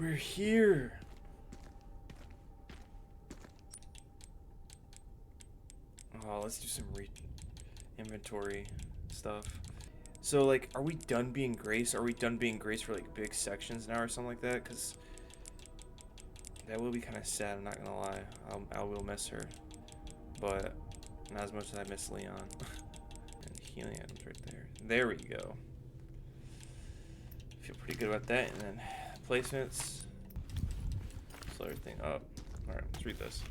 We're here. Oh, let's do some inventory stuff. So, like, are we done being Grace? Are we done being Grace for, like, big sections now or something like that? Because that will be kind of sad, I'm not gonna lie. I will miss her. But not as much as I miss Leon. And healing items right there. There we go. Feel pretty good about that. And then placements. Slow everything up. Alright, let's read this.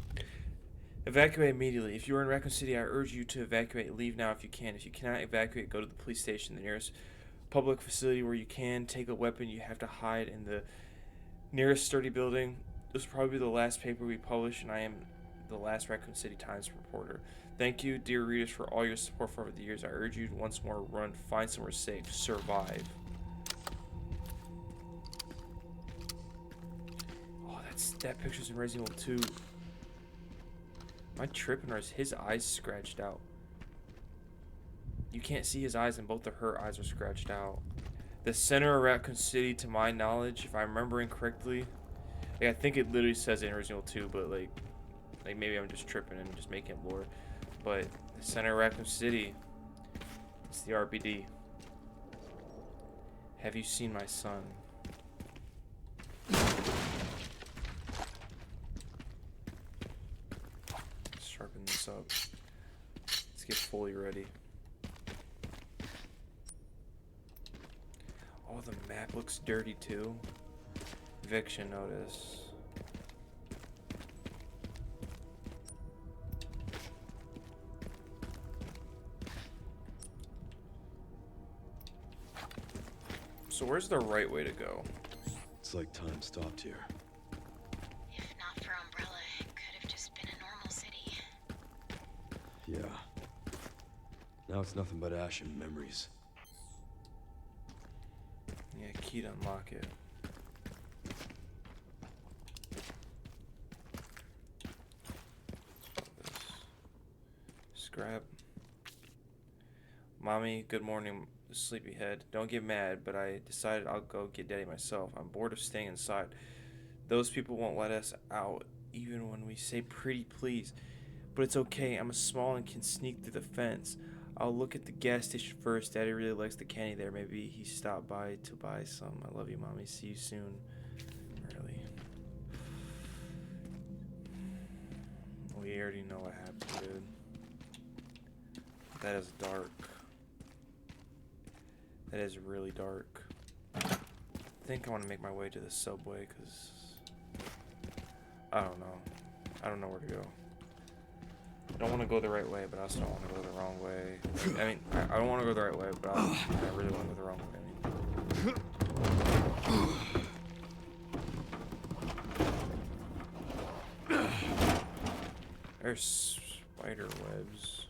Evacuate immediately. If you are in Raccoon City, I urge you to evacuate. Leave now if you can. If you cannot evacuate, go to the police station, the nearest public facility where you can. Take a weapon. You have to hide in the nearest sturdy building. This will probably be the last paper we publish, and I am the last Raccoon City Times reporter. Thank you, dear readers, for all your support for over the years. I urge you to once more run, find somewhere safe, survive. Oh, that picture's in Resident Evil 2. Am I tripping, or is his eyes scratched out? You can't see his eyes, and both of her eyes are scratched out. The center of Raccoon City, to my knowledge, if I'm remembering correctly, like, I think it literally says it in Resident Evil 2, but like maybe I'm just tripping and just making it lore. But the center of Raccoon City, it's the R.P.D. Have you seen my son? Sharpen this up. Let's get fully ready. Oh, the map looks dirty too. Eviction notice. So where's the right way to go? It's like time stopped here. If not for Umbrella, it could have just been a normal city. Yeah. Now it's nothing but ash and memories. Yeah, key to unlock it. Scrap. Mommy, good morning, sleepyhead. Don't get mad, but I decided I'll go get Daddy myself. I'm bored of staying inside. Those people won't let us out, even when we say pretty please. But it's okay, I'm small and can sneak through the fence. I'll look at the gas station first. Daddy really likes the candy there. Maybe he stopped by to buy some. I love you, Mommy. See you soon. Really. We already know what happened, dude. That is dark. That is really dark. I think I want to make my way to the subway because I don't know. I don't know where to go. I don't want to go the right way, but I also don't want to go the wrong way. I mean, I don't want to go the right way, but I really want to go the wrong way. I mean, there's spider webs.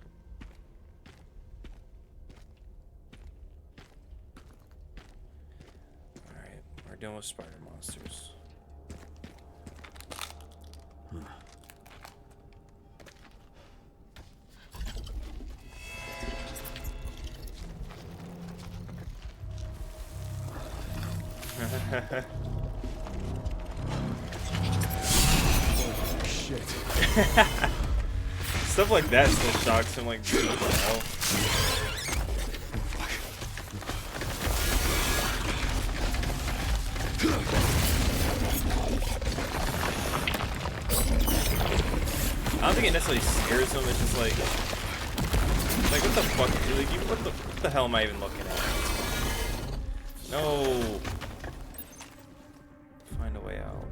Alright, we're dealing with spider monsters. Oh, shit. Stuff like that still shocks him, like, dude, what the hell? I don't think it necessarily scares him, it's just like what the fuck, dude? Like, what the hell am I even looking at? No. Find a way out.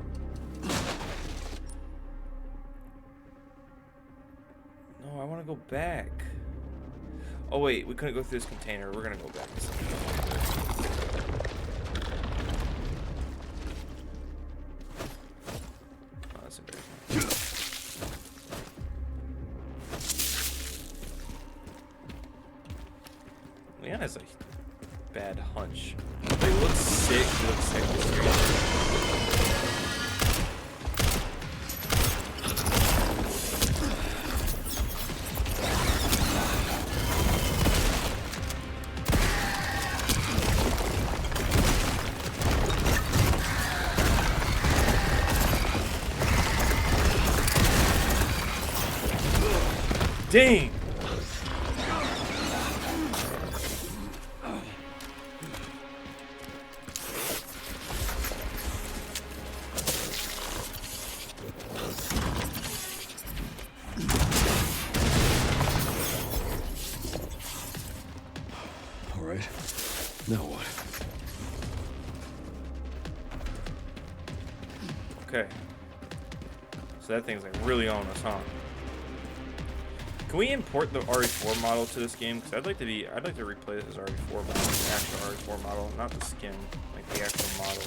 No, I want to go back. Oh wait, we couldn't go through this container. We're gonna go back. Oh, that's embarrassing. Leon has a bad hunch. They look sick. He looks sick. Dang! All right. Now what? Okay. So that thing's like really on us, huh? Can we import the RE4 model to this game? Because I'd like to replay this as RE4 model, the actual RE4 model, not the skin, like the actual model.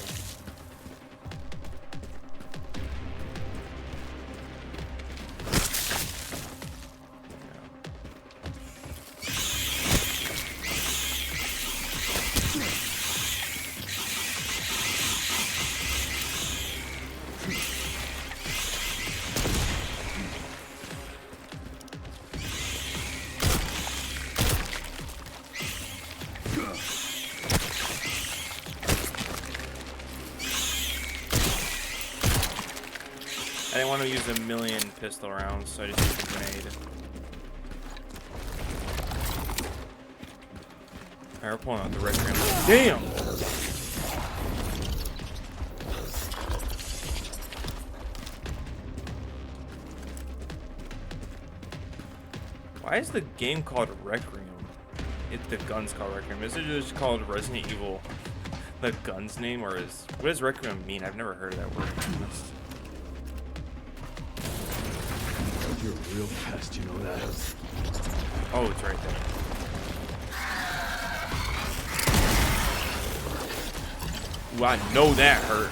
I didn't want to use a million pistol rounds, so I just used a grenade. Alright, we're pulling out the Requiem. Damn! Why is the game called Requiem? The gun's called Requiem. Is it just called Resident Evil? The gun's name, or what does Requiem mean? I've never heard of that word. You're a real pest, you know that. Oh, it's right there. Ooh, I know that hurt.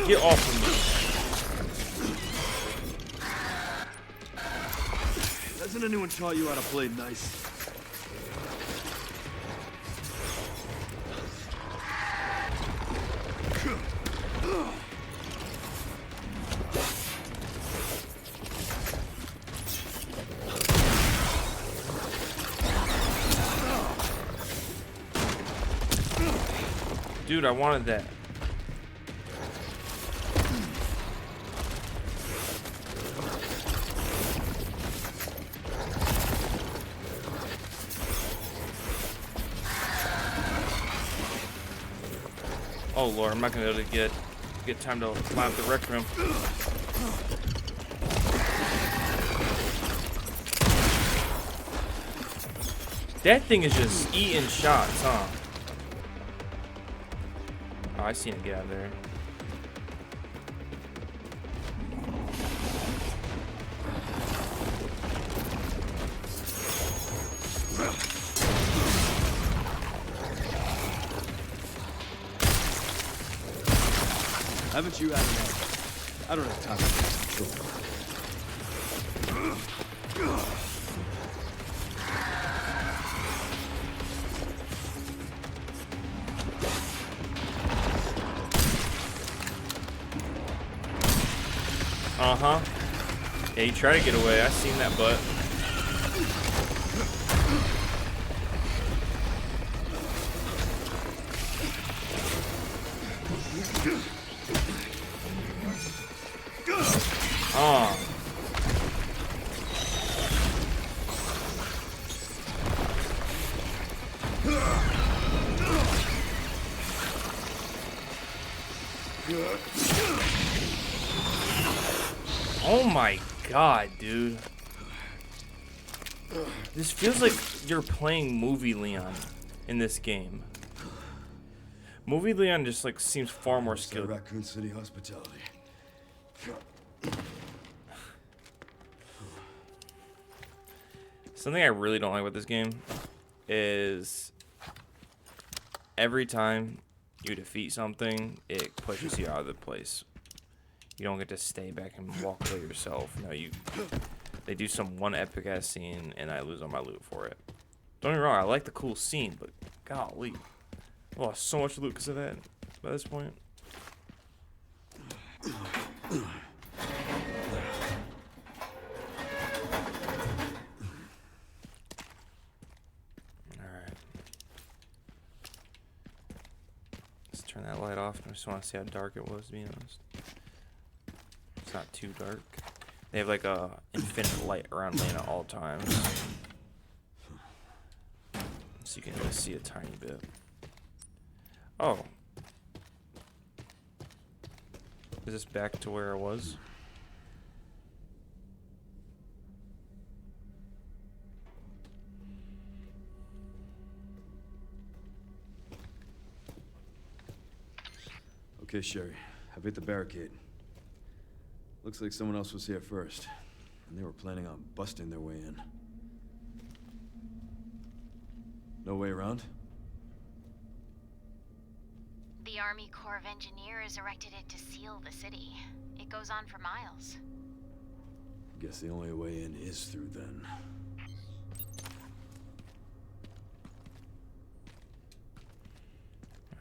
Get off of me. Hasn't anyone taught you how to play nice? Dude, I wanted that. Oh Lord, I'm not gonna be able to get time to line up the Requiem. That thing is just eating shots, huh? Oh, I seen it get out of there. Haven't you had enough? I don't have time for this control. Uh-huh. Yeah, you try to get away. I seen that butt. Oh my god, dude. This feels like you're playing Movie Leon in this game. Movie Leon just like seems far more skilled. Raccoon City hospitality. Something I really don't like about this game is every time you defeat something, it pushes you out of the place. You don't get to stay back and walk away yourself. No, they do some one epic ass scene and I lose all my loot for it. Don't get me wrong, I like the cool scene, but golly. I lost so much loot because of that by this point. Alright. Let's turn that light off. I just want to see how dark it was, to be honest. It's not too dark. They have like a infinite light around Lane at all times. So you can only see a tiny bit. Oh. Is this back to where I was? Okay, Sherry. I've hit the barricade. Looks like someone else was here first, and they were planning on busting their way in. No way around? The Army Corps of Engineers erected it to seal the city. It goes on for miles. Guess the only way in is through then.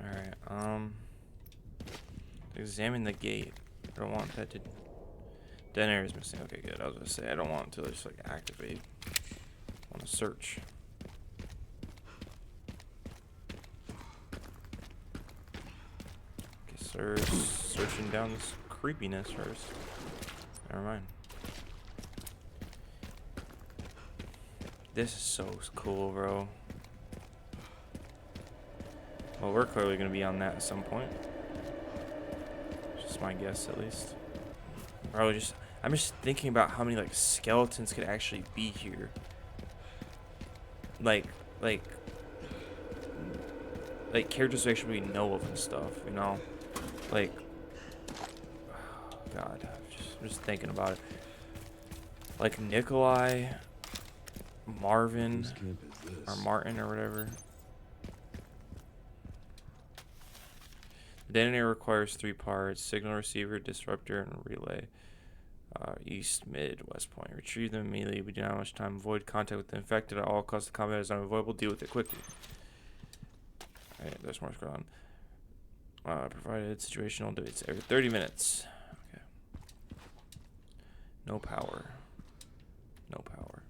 Alright, examine the gate. I don't want that to... Detonator is missing. Okay, good. I was gonna say, I don't want it to just like activate. I want to search. Guess we're searching down this creepiness first. Never mind. This is so cool, bro. Well, we're clearly gonna be on that at some point. Just my guess, at least. Bro, I'm just thinking about how many like skeletons could actually be here. Like characters we actually know of and stuff, you know? Like, oh God, I'm just thinking about it. Like Nikolai, Marvin, Whose camp is this? or Martin, or whatever. The detonator requires 3 parts: signal receiver, disruptor, and relay. East, mid, west point. Retrieve them immediately. We do not have much time. Avoid contact with the infected at all costs. The combat is unavoidable. Deal with it quickly. Alright, there's more scroll on. Provided situational updates every 30 minutes. Okay. No power. No power.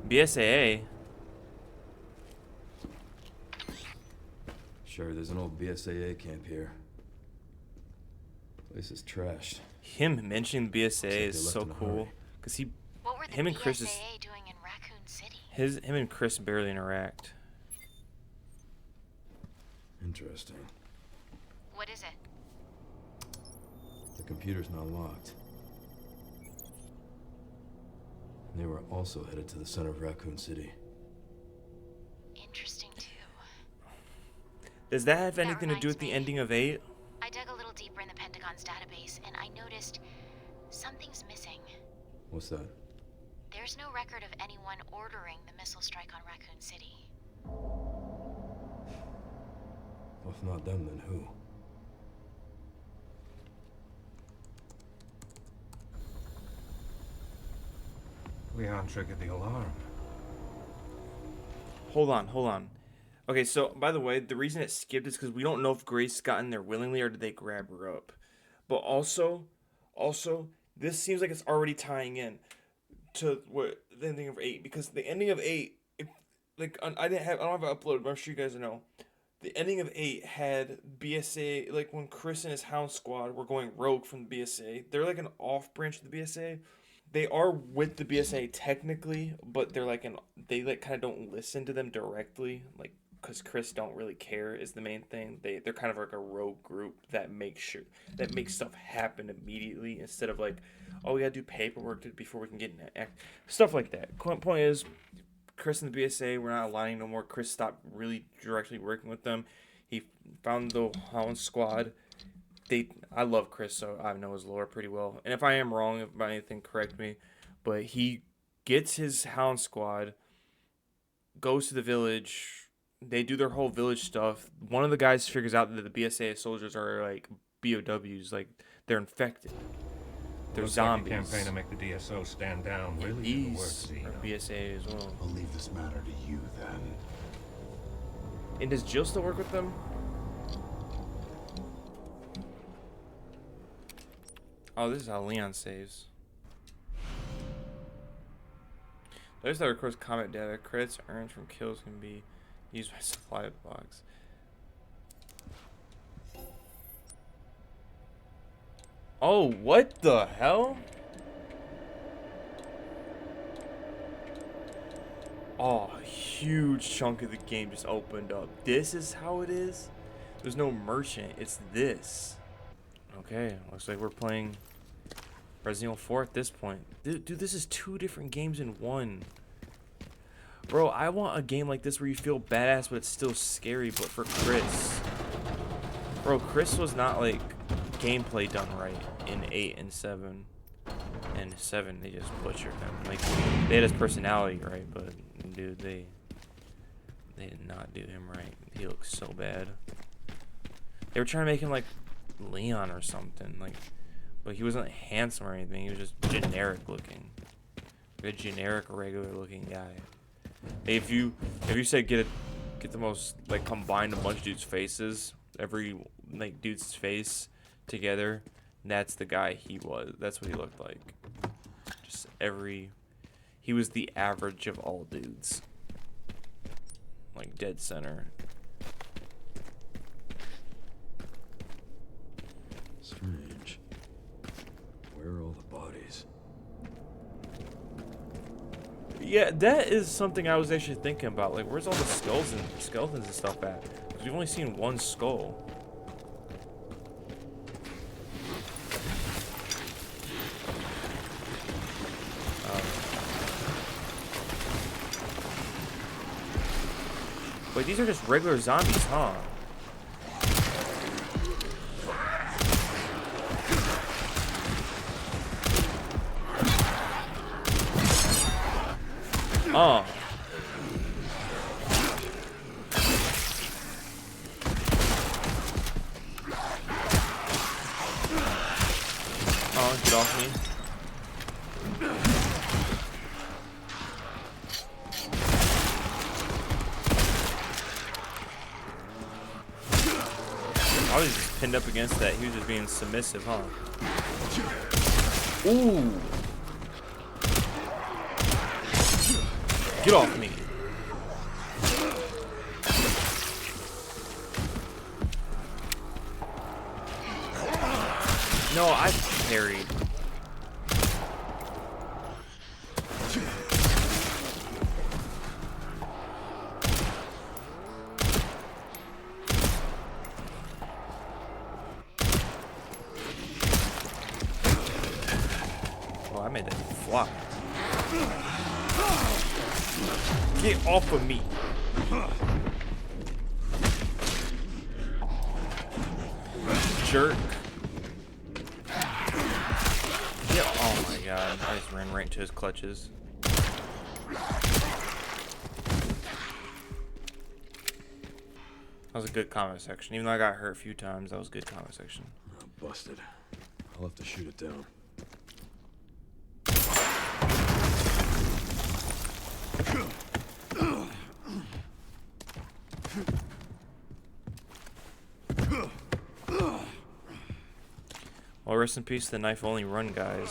BSAA. Sure, there's an old BSAA camp here. Place is trashed. Him mentioning BSAA Looks like they is left so in a cool hurry. because What were the him and Chris is BSAA doing in Raccoon City? him and Chris barely interact. Interesting. What is it? The computer's not locked. And they were also headed to the center of Raccoon City. Interesting too. Does that have That anything to do with reminds the me. ending of 8? I dug a little deeper in the Pentagon's database, and I noticed something's missing. What's that? There's no record of anyone ordering the missile strike on Raccoon City. Well, if not them, then who? Leon triggered the alarm. Hold on. Okay, so by the way, the reason it skipped is because we don't know if Grace got in there willingly or did they grab her up. But also, this seems like it's already tying in to what the ending of 8, because the ending of 8, I don't have it uploaded, but I'm sure you guys know. The ending of 8 had BSA, like when Chris and his Hound Squad were going rogue from the BSA. They're like an off branch of the BSA. They are with the BSA technically, but they're like they like kind of don't listen to them directly, like because Chris don't really care is the main thing. They're kind of like a rogue group that makes stuff happen immediately instead of like, oh, we gotta do paperwork before we can get in that stuff like that. Point is, Chris and the BSA were not aligning no more. Chris stopped really directly working with them. He found the Hound Squad. I love Chris, so I know his lore pretty well. And if I am wrong about anything, correct me. But he gets his Hound Squad, goes to the village. They do their whole village stuff. One of the guys figures out that the BSA soldiers are like BOWs, like they're infected. They're Looks zombies. Like a campaign to make the DSO stand down really didn't work, These Z. are BSA as well. I'll leave this matter to you then. And does Jill still work with them? Oh, this is how Leon saves. Notice that records combat data. Credits earned from kills can be used by supply box. Oh, what the hell? Oh, a huge chunk of the game just opened up. This is how it is? There's no merchant. It's this. Okay, looks like we're playing Resident Evil 4 at this point. Dude, this is 2 different games in one. Bro, I want a game like this where you feel badass, but it's still scary, but for Chris. Bro, Chris was not, like, gameplay done right in 8 and 7. And 7, they just butchered him. Like, they had his personality right, but, dude, they did not do him right. He looks so bad. They were trying to make him, like, Leon or something, like, but he wasn't handsome or anything. He was just generic looking. Like a generic, regular looking guy. Hey, if you said get the most, like, combine a bunch of dudes' faces, every, like, dude's face together, that's the guy he was. That's what he looked like. Just he was the average of all dudes. Like, dead center. Strange. Where are all the bodies? Yeah, that is something I was actually thinking about. Like, where's all the skeletons and stuff at? Because we've only seen one skull. Wait, these are just regular zombies, huh? Oh. Oh, get off me. I was just pinned up against that. He was just being submissive, huh? Ooh. Get off me. No, I parried. Oh, I made that flop. Get off of me. Jerk. Yeah, oh my god. I just ran right into his clutches. That was a good comment section. Even though I got hurt a few times, that was a good comment section. Oh, busted. I'll have to shoot it down. Well, rest in peace to the knife-only run guys.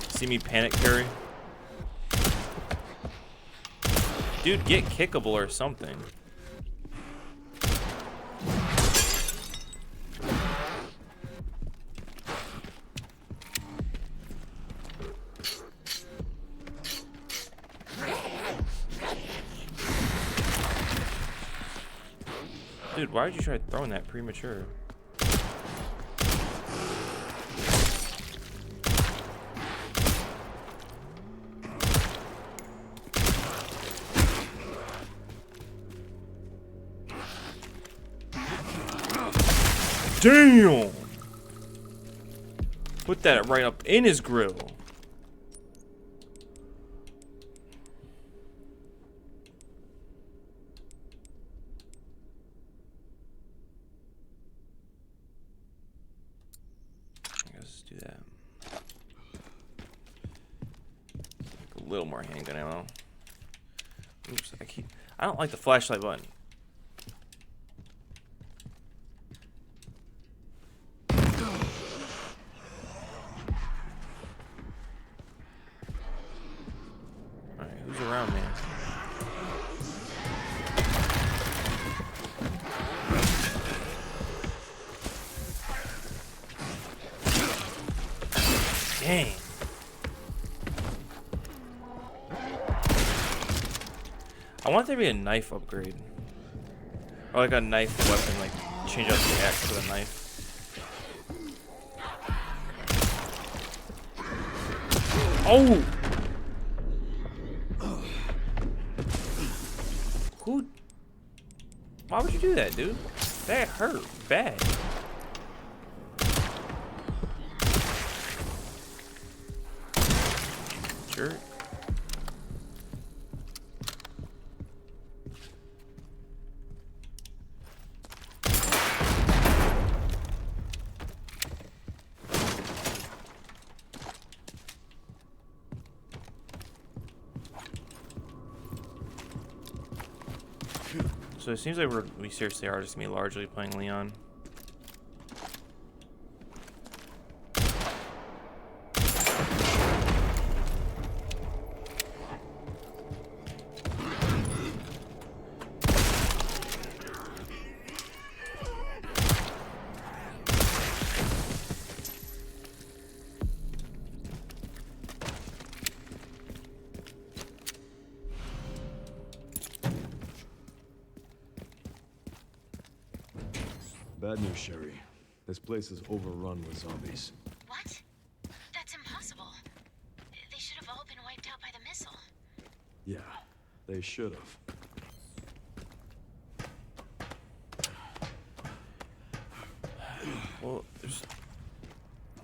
See me panic parry? Dude, get kickable or something. Dude, why did you try throwing that premature? Damn! Put that right up in his grill. little more handgun ammo. Oops, I don't like the flashlight button. Alright, who's around me? Dang. I want there to be a knife upgrade. Or like a knife weapon, like change out the axe with a knife. Oh! Who? Why would you do that, dude? That hurt bad. Jerk. So it seems like we seriously are just gonna be largely playing Leon. Bad news, Sherry. This place is overrun with zombies. What? That's impossible. They should have all been wiped out by the missile. Yeah, they should have. Well, there's...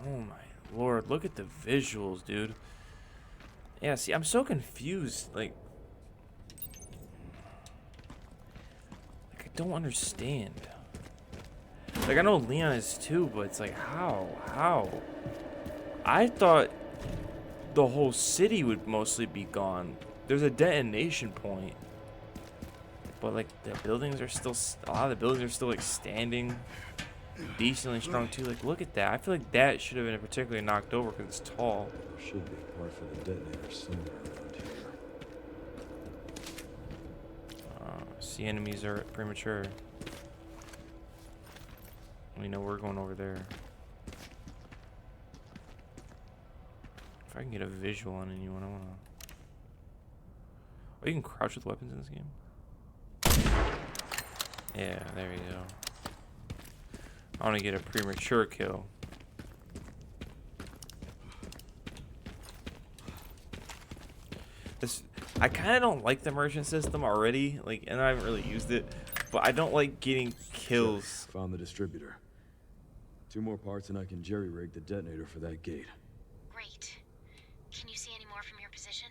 Oh my lord, look at the visuals, dude. Yeah, see, I'm so confused. Like I don't understand. Like, I know Leon is too, but it's like, how? How? I thought the whole city would mostly be gone. There's a detonation point. But, like, the buildings are still... A lot of the buildings are still, like, standing. Decently strong, too. Like, look at that. I feel like that should have been particularly knocked over because it's tall. There should be a part for the detonator somewhere around here. See, enemies are premature. We know we're going over there. If I can get a visual on anyone, I wanna... Oh, you can crouch with weapons in this game? Yeah, there you go. I wanna get a premature kill. I kinda don't like the merchant system already, like, and I haven't really used it, but I don't like getting kills. Found the distributor. 2 more parts and I can jerry-rig the detonator for that gate. Great. Can you see any more from your position?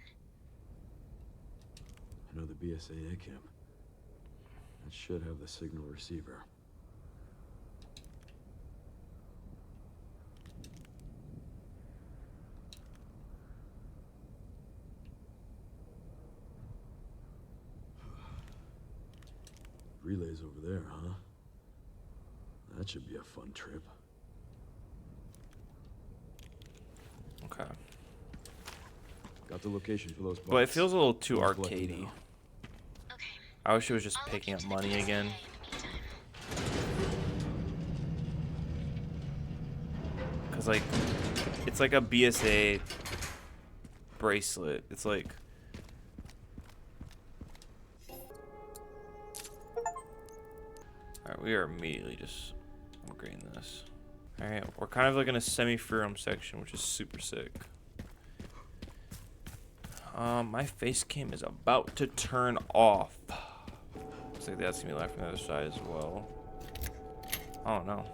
I know the BSAA camp. That should have the signal receiver. Relays over there, huh? That should be a fun trip. Okay. Got the location for those parts. But it feels a little too Just let me arcadey. know. Okay. I wish it was just I'll look picking up into the money BSAA again. in the meantime. Cause like, it's like a BSA bracelet. It's like... Alright, we are immediately just upgrading this. Alright, we're kind of like in a semi-freedom section, which is super sick. My face cam is about to turn off. Looks like that's gonna be live from the other side as well. I don't know.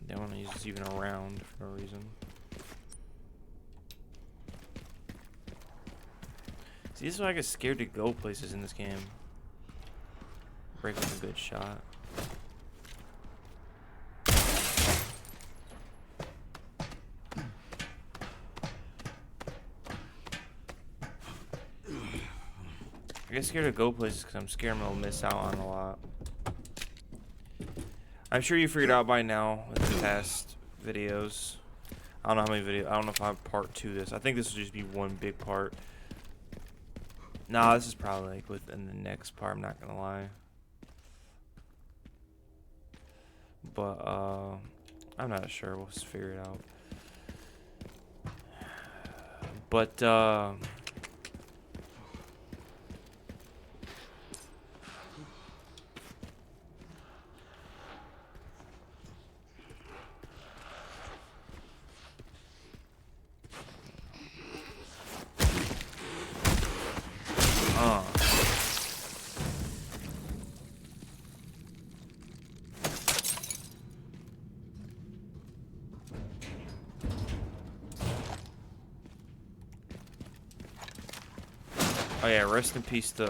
Don't want to use this even around for no reason. See, this is why I get scared to go places in this game. Break with a good shot. I get scared to go places because I'm scared I'm gonna miss out on a lot. I'm sure you figured out by now with the past videos. I don't know how many videos. I don't know if I have part 2 of this. I think this will just be one big part. Nah, this is probably like within the next part. I'm not gonna lie. But I'm not sure. We'll just figure it out. But oh yeah, rest in peace to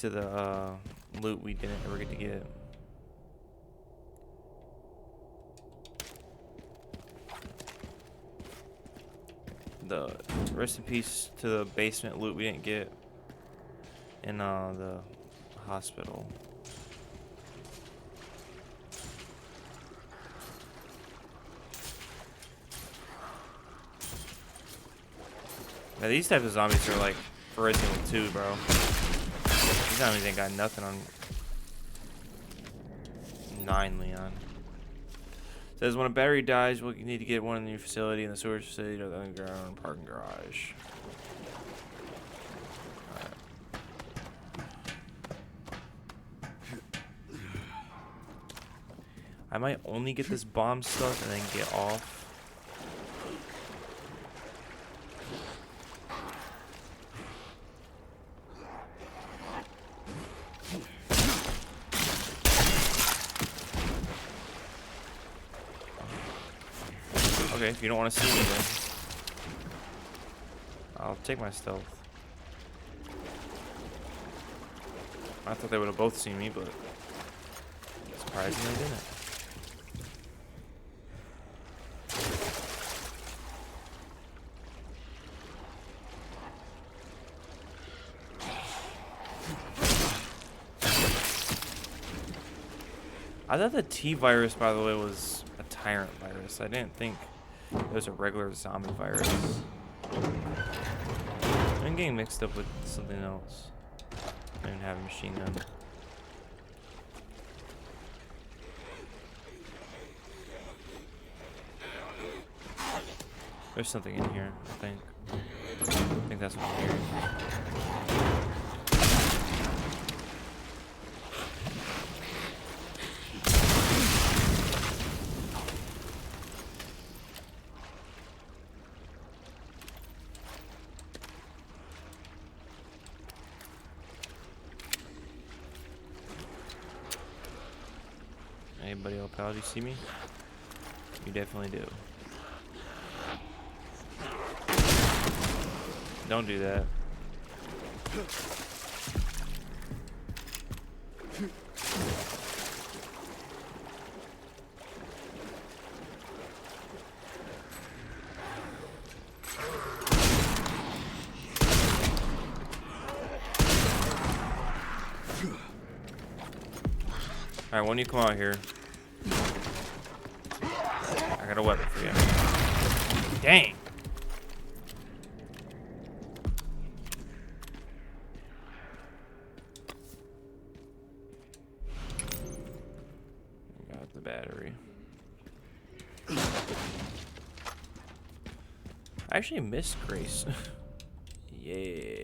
the loot we didn't ever get to get. The rest in peace to the basement loot we didn't get in the hospital. Now these types of zombies are like for Resident Evil 2, bro. These zombies ain't got nothing on 9 Leon. Says when a battery dies, we'll need to get one in the facility, in the storage facility, or the underground parking garage. I might only get this bomb stuff and then get off. Okay, if you don't want to see me then I'll take my stealth. I thought they would have both seen me, but surprisingly they didn't. I thought the T virus, by the way, was a tyrant virus. I didn't think it was a regular zombie virus. I'm getting mixed up with something else. I don't even have a machine gun. There's something in here, I think. I think that's what I'm hearing. Anybody else, pal? Do you see me? You definitely do. Don't do that. Alright, when you come out here, I got a weapon for you. Dang! Got the battery. I actually missed Grace. Yeah.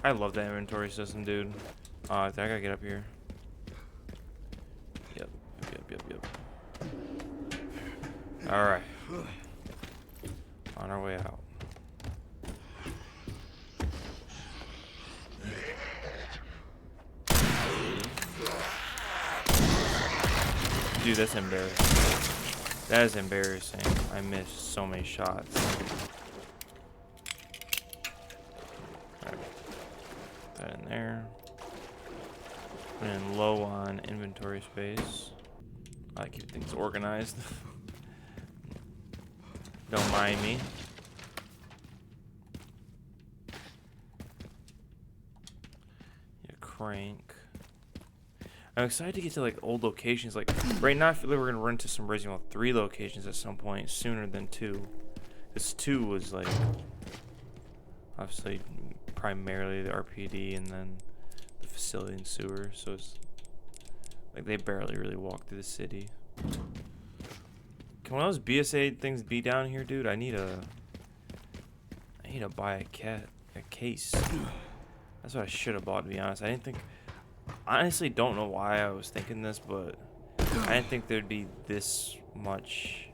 I love that inventory system, dude. I think I gotta get up here. Yep. Alright. On our way out. Dude, that's embarrassing. That is embarrassing. I missed so many shots. Alright. Put that in there. And low on inventory space. I keep things organized. Don't mind me. Yeah, crank. I'm excited to get to like old locations. Like right now, I feel like we're gonna run into some Resident Evil 3 locations at some point sooner than 2. This 2 was like obviously primarily the R.P.D. and then the facility and sewer. So it's like they barely really walk through the city. Can one of those BSA things be down here, dude? I need to buy a case. That's what I should have bought, to be honest. I honestly don't know why I was thinking this, but I didn't think there'd be this much.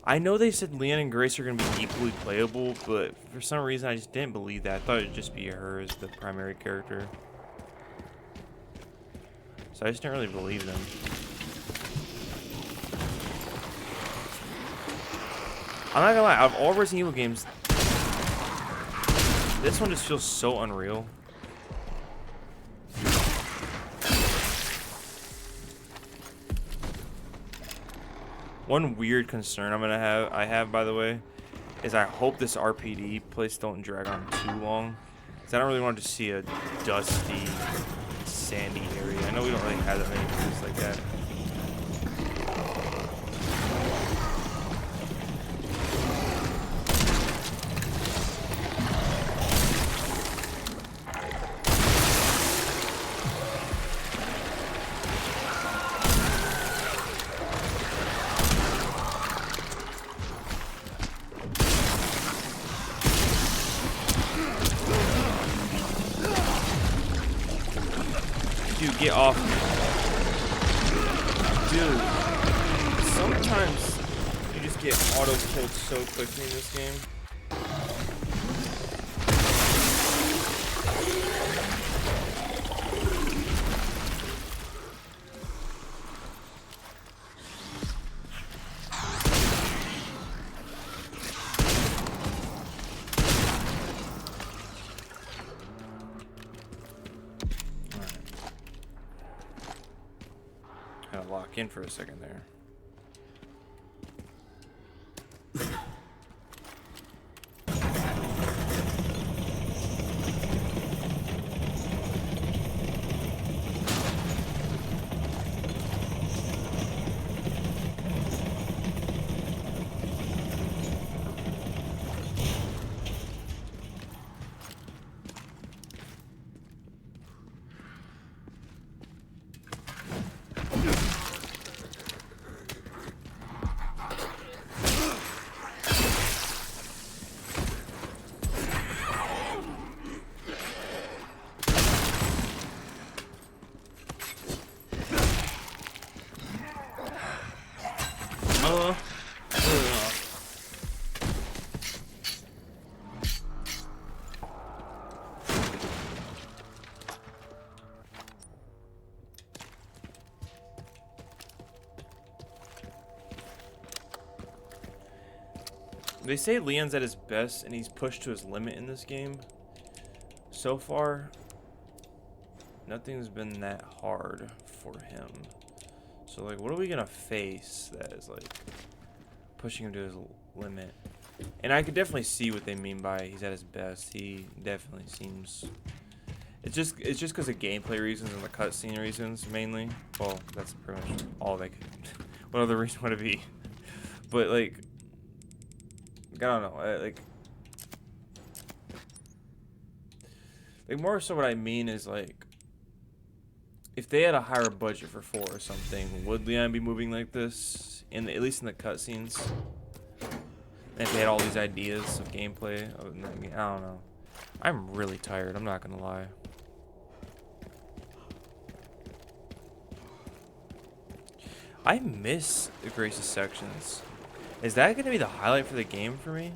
I know they said Leon and Grace are going to be equally playable, but for some reason I just didn't believe that. I thought it'd just be her as the primary character. So I just didn't really believe them. I'm not gonna lie, out of all Resident Evil games, this one just feels so unreal. One weird concern I have, by the way, is I hope this R.P.D. place don't drag on too long. Because I don't really want to see a dusty, sandy area. I know we don't really have that many places like that. Dude, get off me. Dude, sometimes you just get auto-killed so quickly in this game. Kind of lock in for a second there. They say Leon's at his best and he's pushed to his limit in this game. So far, nothing's been that hard for him. So like, what are we gonna face that is like pushing him to his limit? And I could definitely see what they mean by he's at his best. He definitely seems. It's just because of gameplay reasons and the cutscene reasons mainly. Well, that's pretty much all they could. What other reason would it be? But like, I don't know. Like more so what I mean is like, if they had a higher budget for 4 or something, would Leon be moving like this? At least in the cutscenes. And if they had all these ideas of gameplay, I don't know. I'm really tired. I'm not gonna lie. I miss the Grace's sections. Is that gonna be the highlight for the game for me?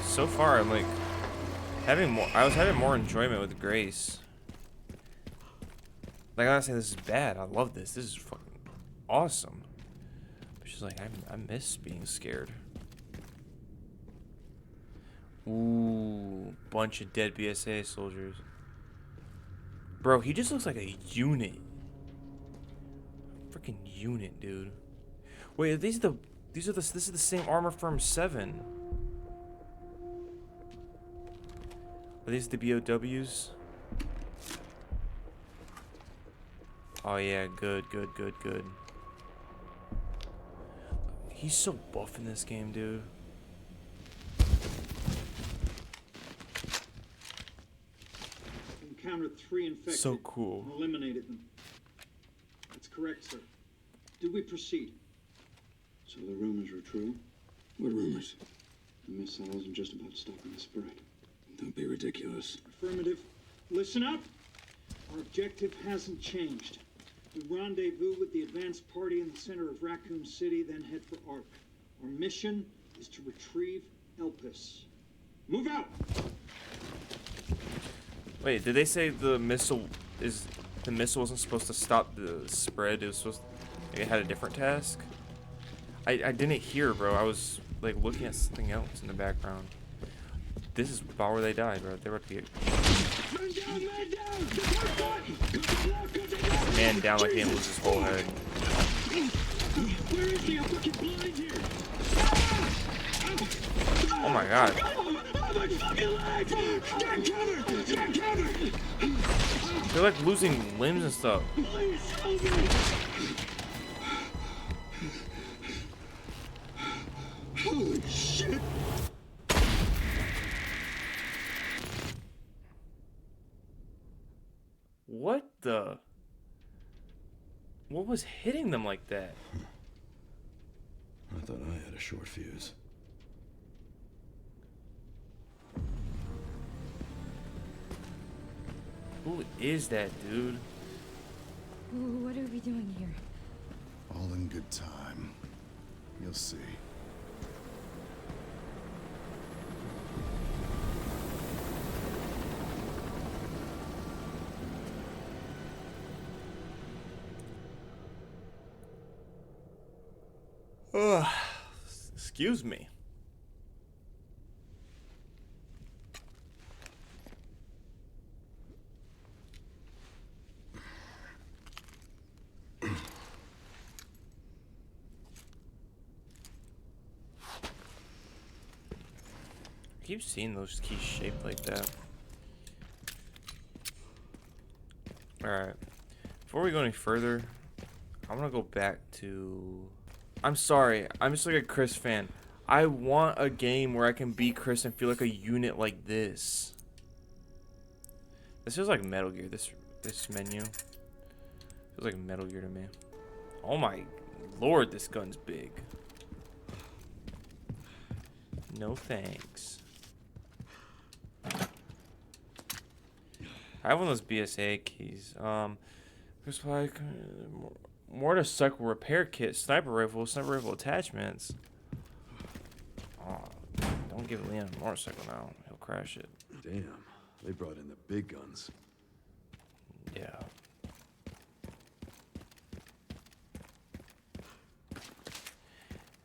So far, I'm like, I was having more enjoyment with Grace. Like, I'm not saying this is bad. I love this. This is fucking awesome. But she's like, I miss being scared. Ooh, bunch of dead BSA soldiers. Bro, he just looks like a unit. Freaking unit, dude. Wait, this is the same armor from 7. Are these the BOWs? Oh yeah, good. He's so buff in this game, dude. Encountered 3 infected. So cool. And eliminated them. That's correct, sir. Do we proceed? So the rumors were true? What rumors? The missile isn't just about stopping the spread. Don't be ridiculous. Affirmative. Listen up. Our objective hasn't changed. We rendezvous with the advanced party in the center of Raccoon City, then head for Ark. Our mission is to retrieve Elpis. Move out! Wait, did they say the missile wasn't supposed to stop the spread? It was supposed it had a different task? I didn't hear, bro. I was like looking at something else in the background. This is about where they died, bro. They were about to get man down like he didn't lose his whole head. Where is he? I'm fucking blind here! Oh my god. They're like losing limbs and stuff. Please help me! Holy shit! What the? What was hitting them like that? I thought I had a short fuse. Who is that dude? What are we doing here? All in good time. You'll see. Ugh. Excuse me. I keep seeing those keys shaped like that. Alright. Before we go any further, I want to go back to... I'm sorry, I'm just like a Chris fan. I want a game where I can be Chris and feel like a unit like this. This feels like Metal Gear, this menu. Feels like Metal Gear to me. Oh my lord, this gun's big. No thanks. I have one of those BSA keys. There's like motorcycle repair kit, sniper rifle attachments. Oh, don't give Leon a motorcycle now. He'll crash it. Damn, they brought in the big guns. Yeah.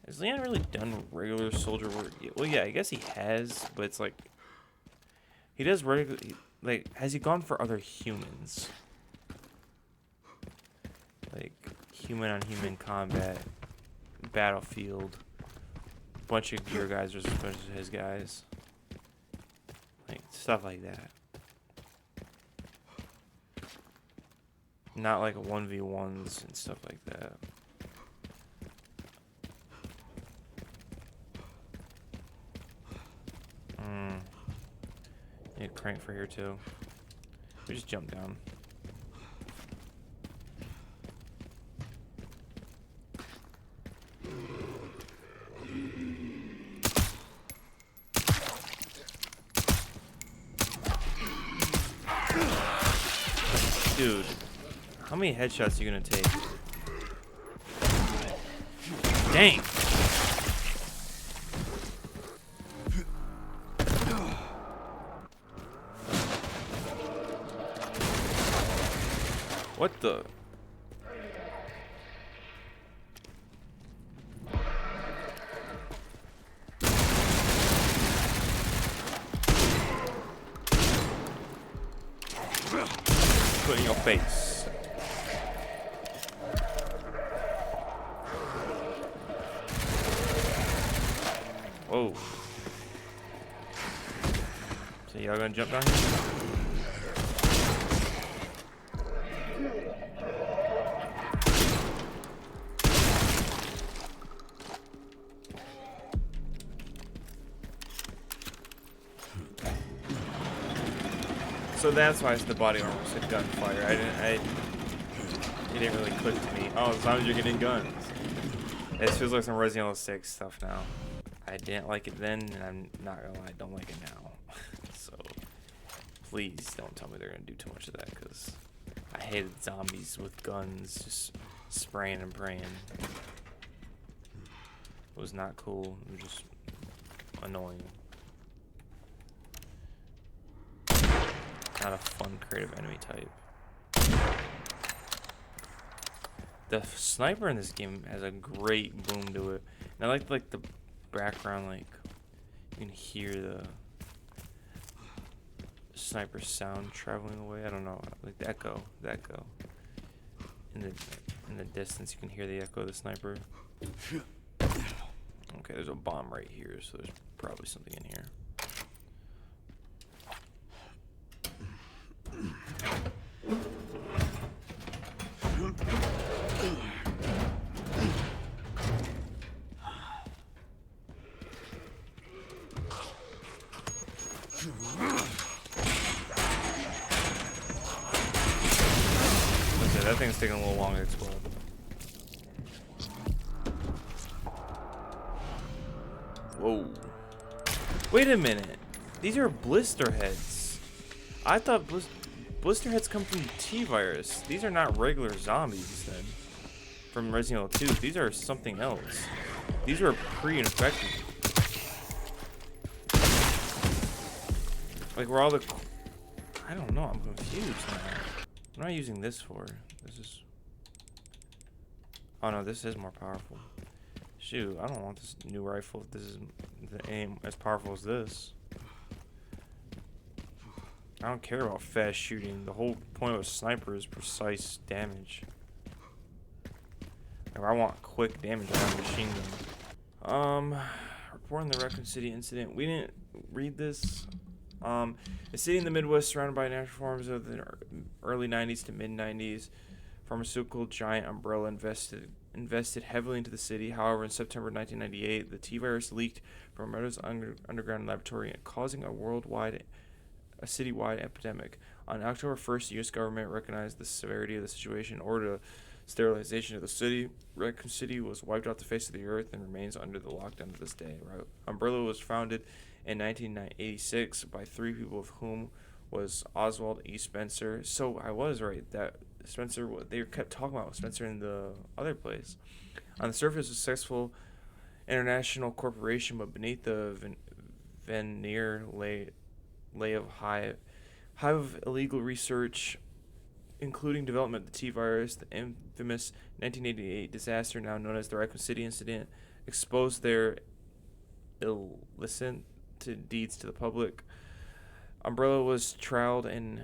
Has Leon really done regular soldier work? Well, yeah, I guess he has, but it's like he does regular. Like, has he gone for other humans? Like human on human combat, battlefield, bunch of gear guys versus a bunch of his guys, like stuff like that. Not like 1v1s and stuff like that. Need crank for here too. We just jump down. Dude, how many headshots are you gonna take? Dang! What the? Put in your face. Whoa. So y'all gonna jump down here? So that's why it's the body armor said gunfire. It didn't really click to me. Oh, as long as you're getting guns. It feels like some Resident Evil 6 stuff now. I didn't like it then, and I'm not gonna lie, I don't like it now. So, please don't tell me they're gonna do too much of that, because I hated zombies with guns just spraying and praying. It was not cool. It was just annoying. Not a fun creative enemy type. The sniper in this game has a great boom to it. And I like the background, like you can hear the sniper sound traveling away. I don't know, like the echo. In the distance you can hear the echo of the sniper. Okay, there's a bomb right here, so there's probably something in here. Okay, that thing's taking a little longer to explode. Whoa. Wait a minute. These are blister heads. I thought blister heads come from T-virus. These are not regular zombies then. From Resident Evil 2. These are something else. These are pre-infected. Like where all the... I don't know. I'm confused now. What am I using this for? This is... Oh no, this is more powerful. Shoot, I don't want this new rifle if this is the aim as powerful as this. I don't care about fast shooting. The whole point of a sniper is precise damage. Like, I want quick damage on a machine gun. Reporting the Raccoon City incident. We didn't read this. A city in the Midwest surrounded by natural forms of the early 90s to mid 90s. Pharmaceutical giant Umbrella invested heavily into the city. However, in September 1998, the T-virus leaked from Umbrella's underground laboratory, causing a citywide epidemic. On October 1st, the U.S. government recognized the severity of the situation and ordered a sterilization of the city. Raccoon City was wiped off the face of the earth and remains under the lockdown to this day. Umbrella was founded in 1986 by three people, of whom was Oswald E. Spencer. So I was right that Spencer, they kept talking about Spencer in the other place. On the surface, a successful international corporation, but beneath the veneer lay of hive of illegal research, including development of the T-virus. The infamous 1988 disaster, now known as the Raccoon City incident, exposed their illicit deeds to the public. Umbrella was trialed and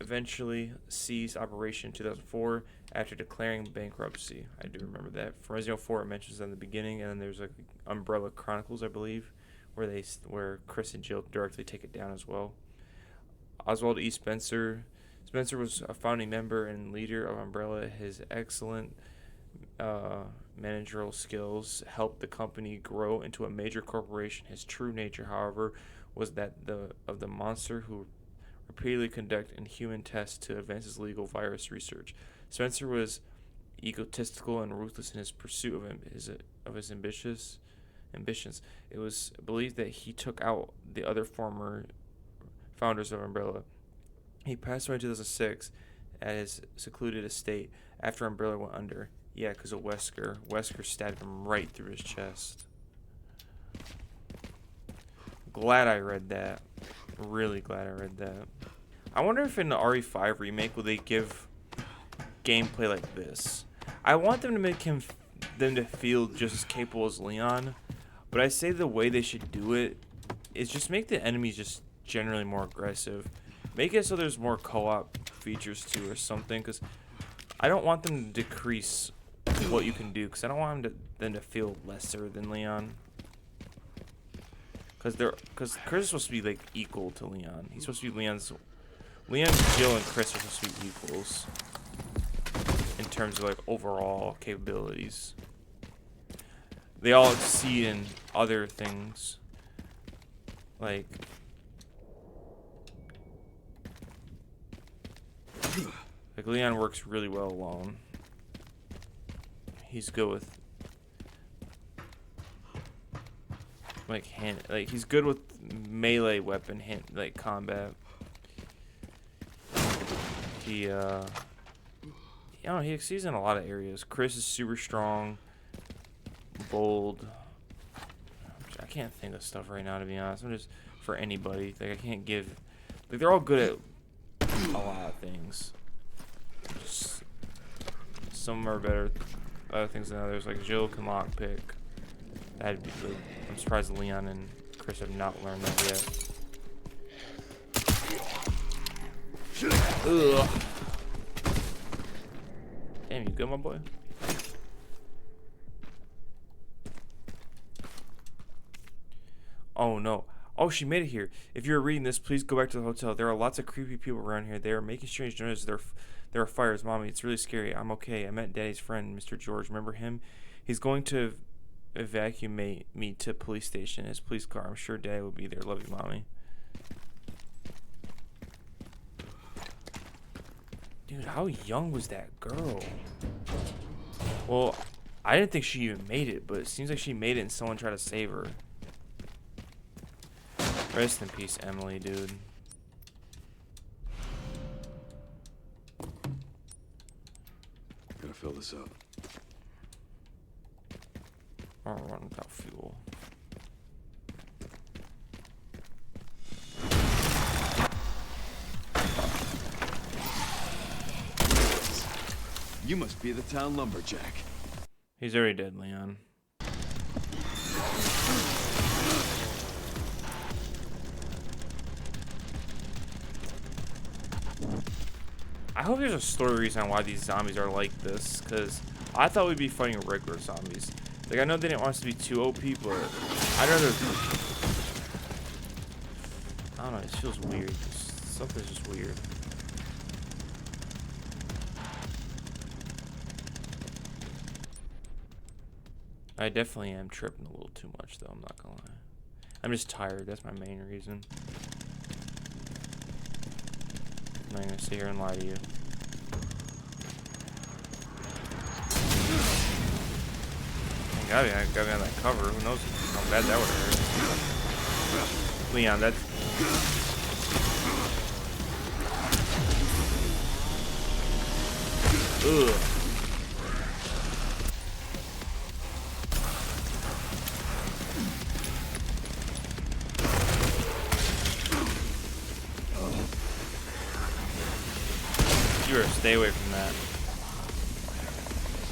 eventually ceased operation in 2004 after declaring bankruptcy. I do remember that. From Resident Evil 4, it mentions that in the beginning, and then there's like Umbrella Chronicles, I believe, where Chris and Jill directly take it down as well. Oswald E. Spencer. Spencer was a founding member and leader of Umbrella. His excellent managerial skills helped the company grow into a major corporation. His true nature, however, was that of the monster who repeatedly conducted inhuman tests to advance his legal virus research. Spencer was egotistical and ruthless in his pursuit of his ambitions. It was believed that he took out the other former founders of Umbrella. He passed away in 2006 at his secluded estate after Umbrella went under. Yeah, because of Wesker. Wesker stabbed him right through his chest. Glad I read that. Really glad I read that. I wonder if in the RE5 remake will they give gameplay like this. I want them to make them to feel just as capable as Leon, but I say the way they should do it is just make the enemies just generally more aggressive. Make it so there's more co-op features too or something, because I don't want them to decrease what you can do, because I don't want them to feel lesser than Leon. Because Chris is supposed to be like equal to Leon. He's supposed to be Leon, Jill, and Chris are supposed to be equals in terms of like overall capabilities. They all exceed in other things. Like Leon works really well alone. He's good with he's good with melee weapon combat. He he exceeds in a lot of areas. Chris is super strong, bold. I can't think of stuff right now, to be honest. I'm just for anybody. Like I can't give. Like they're all good at a lot of things. Just, some are better at other things than others. Like Jill can lockpick. That'd be good. I'm surprised Leon and Chris have not learned that yet. Ugh. Damn, you good, my boy? Oh no. Oh, she made it here. If you're reading this, please go back to the hotel. There are lots of creepy people around here. They are making strange noises. There are fires. Mommy, it's really scary. I'm okay. I met Daddy's friend, Mr. George. Remember him? He's going to evacuate me to police station in his police car. I'm sure Dad will be there. Love you, Mommy. Dude, how young was that girl? Well, I didn't think she even made it, but it seems like she made it and someone tried to save her. Rest in peace, Emily, dude. Gotta fill this up. I'll run without fuel. You must be the town lumberjack. He's already dead, Leon. I hope there's a story reason on why these zombies are like this, because I thought we'd be fighting regular zombies. Like, I know they didn't want us to be too OP, but I'd rather... I don't know, it feels weird. Something's just weird. I definitely am tripping a little too much, though, I'm not gonna lie. I'm just tired, that's my main reason. I'm not gonna sit here and lie to you. I got me on that cover. Who knows how bad that would hurt. Leon, that's... Ugh. You better stay away from that.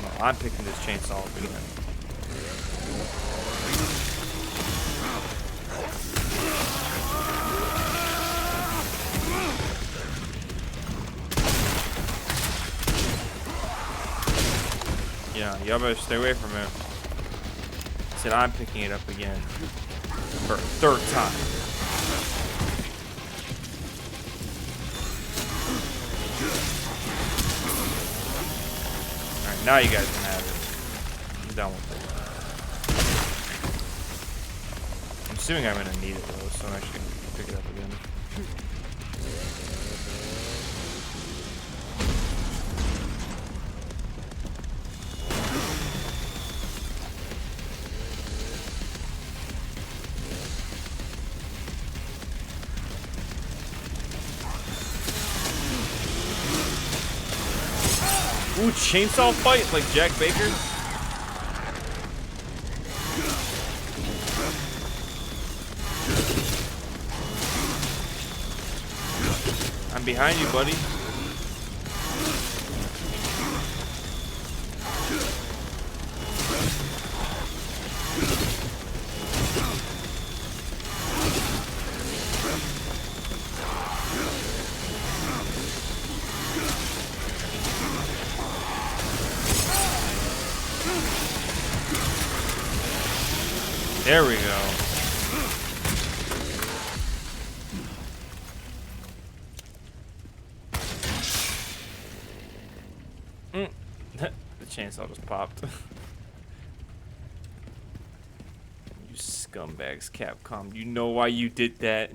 No, I'm picking this chainsaw up again. Yeah, y'all better stay away from him. I said I'm picking it up again. For a third time. Alright, now you guys can have it. I'm done with it. I'm assuming I'm gonna need it though, so I'm actually gonna pick it up again. Ooh, chainsaw fight like Jack Baker. I'm behind you, buddy. There we go. The chainsaw just popped. You scumbags, Capcom. You know why you did that?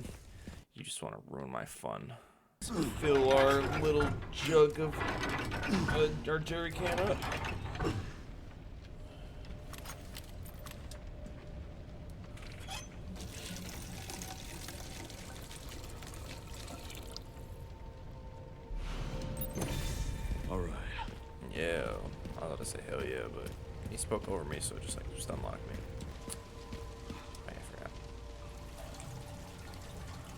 You just want to ruin my fun. Let's fill our little jug of our jerry can up. Alright. Yeah, I was about to say hell yeah, but he spoke over me, so just unlock me. I forgot.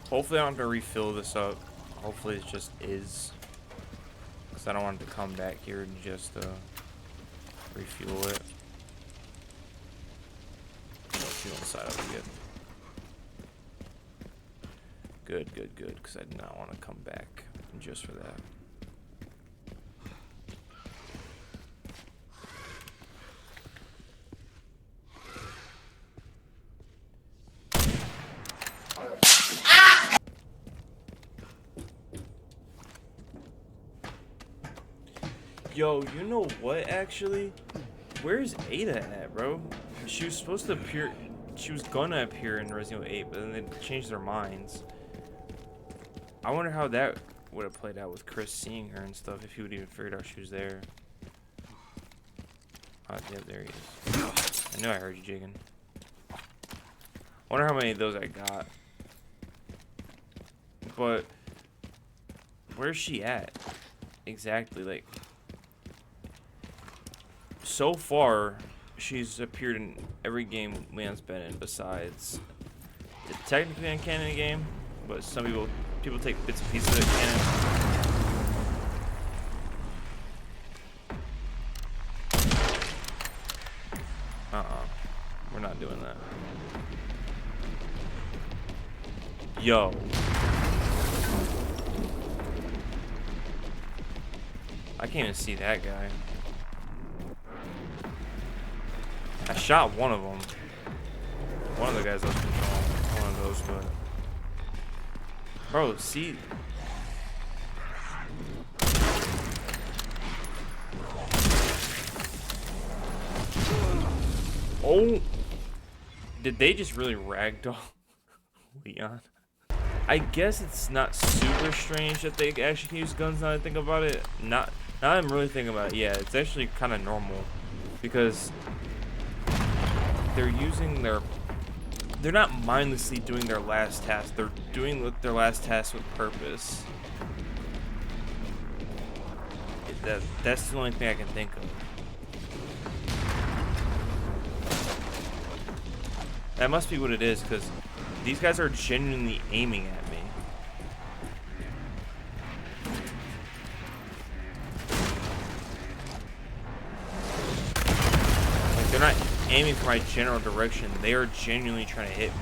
Hopefully I don't have to refill this up. Hopefully it just is. Because I don't want it to come back here and just refuel it. Fuel inside of it. Good, good, good. Because I do not want to come back just for that. Yo, you know what, actually? Where's Ada at, bro? She was supposed to appear... She was gonna appear in Resident Evil 8, but then they changed their minds. I wonder how that would have played out with Chris seeing her and stuff, if he would even figured out she was there. Oh, yeah, there he is. I knew I heard you jigging. I wonder how many of those I got. But... where's she at? Exactly, like... So far, she's appeared in every game Leon's been in besides the technically uncanon game, but some people take bits and pieces of it canon. We're not doing that. Yo. I can't even see that guy. I shot one of them. One of the guys I was controlling. One of those, but... Bro, see... Oh! Did they just really ragdoll Leon? I guess it's not super strange that they actually can use guns now that I think about it. Now I'm really thinking about it. Yeah, it's actually kind of normal. Because... they're using they're not mindlessly doing their last task. They're doing their last task with purpose. That's the only thing I can think of. That must be what it is, because these guys are genuinely aiming at me. Like, they're not aiming for my general direction. They are genuinely trying to hit me.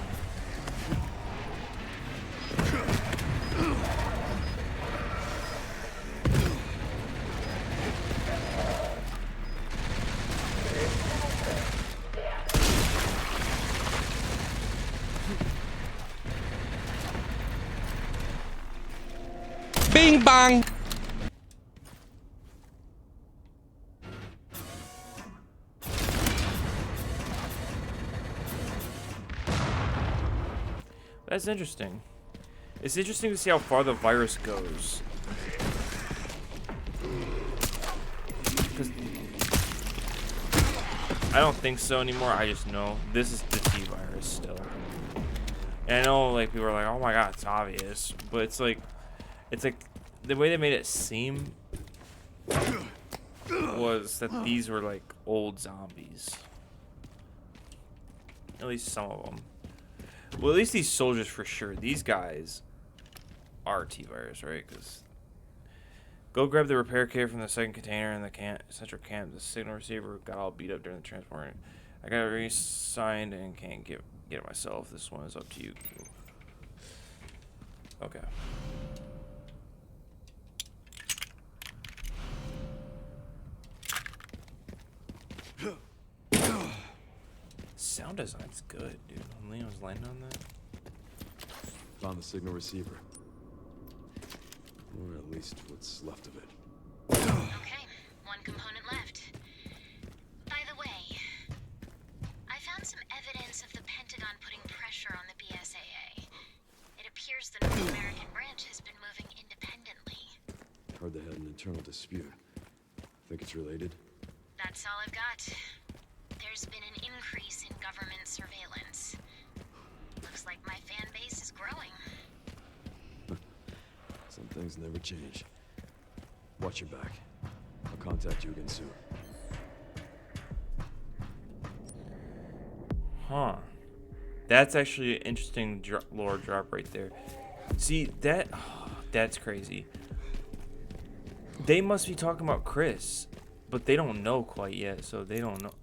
Bing bang! That's interesting. It's interesting to see how far the virus goes. Because I don't think so anymore. I just know this is the T virus still. And I know, like, people are like, "Oh my god, it's obvious," but it's like the way they made it seem was that these were like old zombies. At least some of them. Well, at least these soldiers for sure. These guys are T-virus, right? Because go grab the repair kit from the second container in the central camp. The signal receiver got all beat up during the transport. I got it reassigned and can't get it myself. This one is up to you. Okay. Sound sound design's good, dude. When Leon's landing on that. Found the signal receiver. Or at least what's left of it. Okay, one component left. By the way, I found some evidence of the Pentagon putting pressure on the BSAA. It appears the North American branch has been moving independently. Heard they had an internal dispute. Think it's related? That's all I've got. There's been an increase in government surveillance. Looks like my fan base is growing. Some things never change. Watch your back. I'll contact you again soon. Huh. That's actually an interesting lore drop right there. See, that's crazy. They must be talking about Chris, but they don't know quite yet, so they don't know.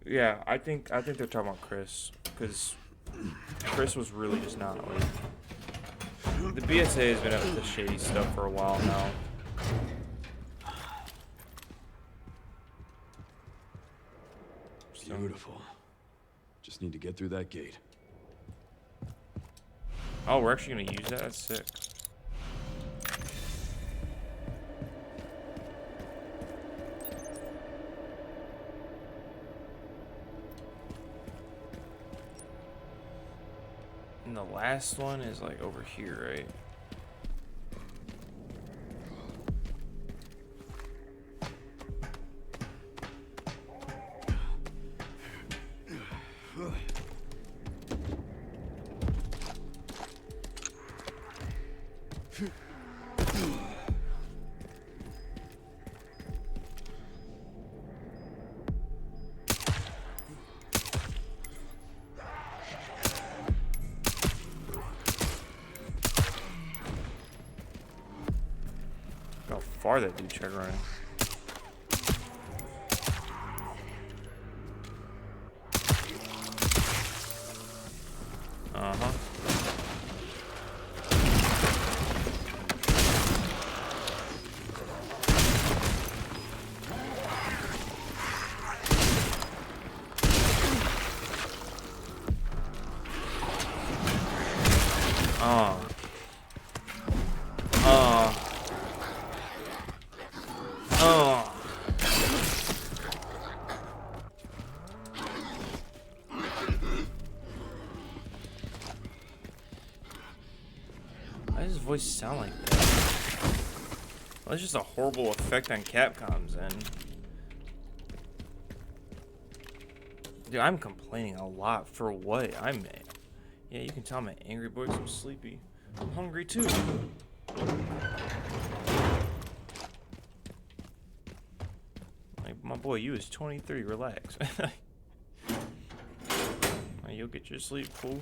Yeah, I think they're talking about Chris, because Chris was really just not like. The BSA has been up to this shady stuff for a while now. Beautiful. Just need to get through that gate. Oh, we're actually gonna use that? That's sick. And the last one is like over here, right? How far that dude tried running. Uh-huh. Why does his voice sound like that? Well, that's just a horrible effect on Capcom's end. Dude, I'm complaining a lot for what? Yeah, you can tell I'm an angry boy 'cause I'm sleepy. I'm hungry too. Like, my boy, you is 23, relax. You'll get your sleep, fool.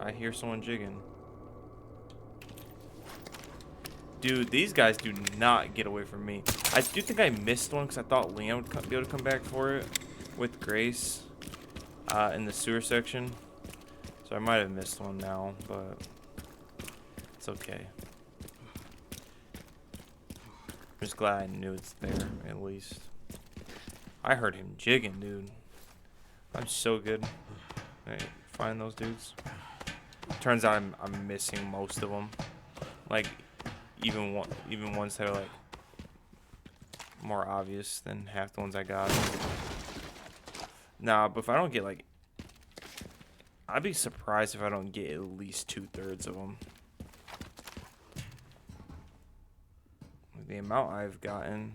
I hear someone jigging. Dude, these guys do not get away from me. I do think I missed one because I thought Liam would be able to come back for it with Grace in the sewer section. So I might have missed one now, but it's okay. I'm just glad I knew it's there, at least. I heard him jigging, dude. I'm so good. Alright, find those dudes. Turns out I'm missing most of them. Like, even ones that are like more obvious than half the ones I got. Nah, but if I don't get like, I'd be surprised if I don't get at least 2/3 of them. The amount I've gotten.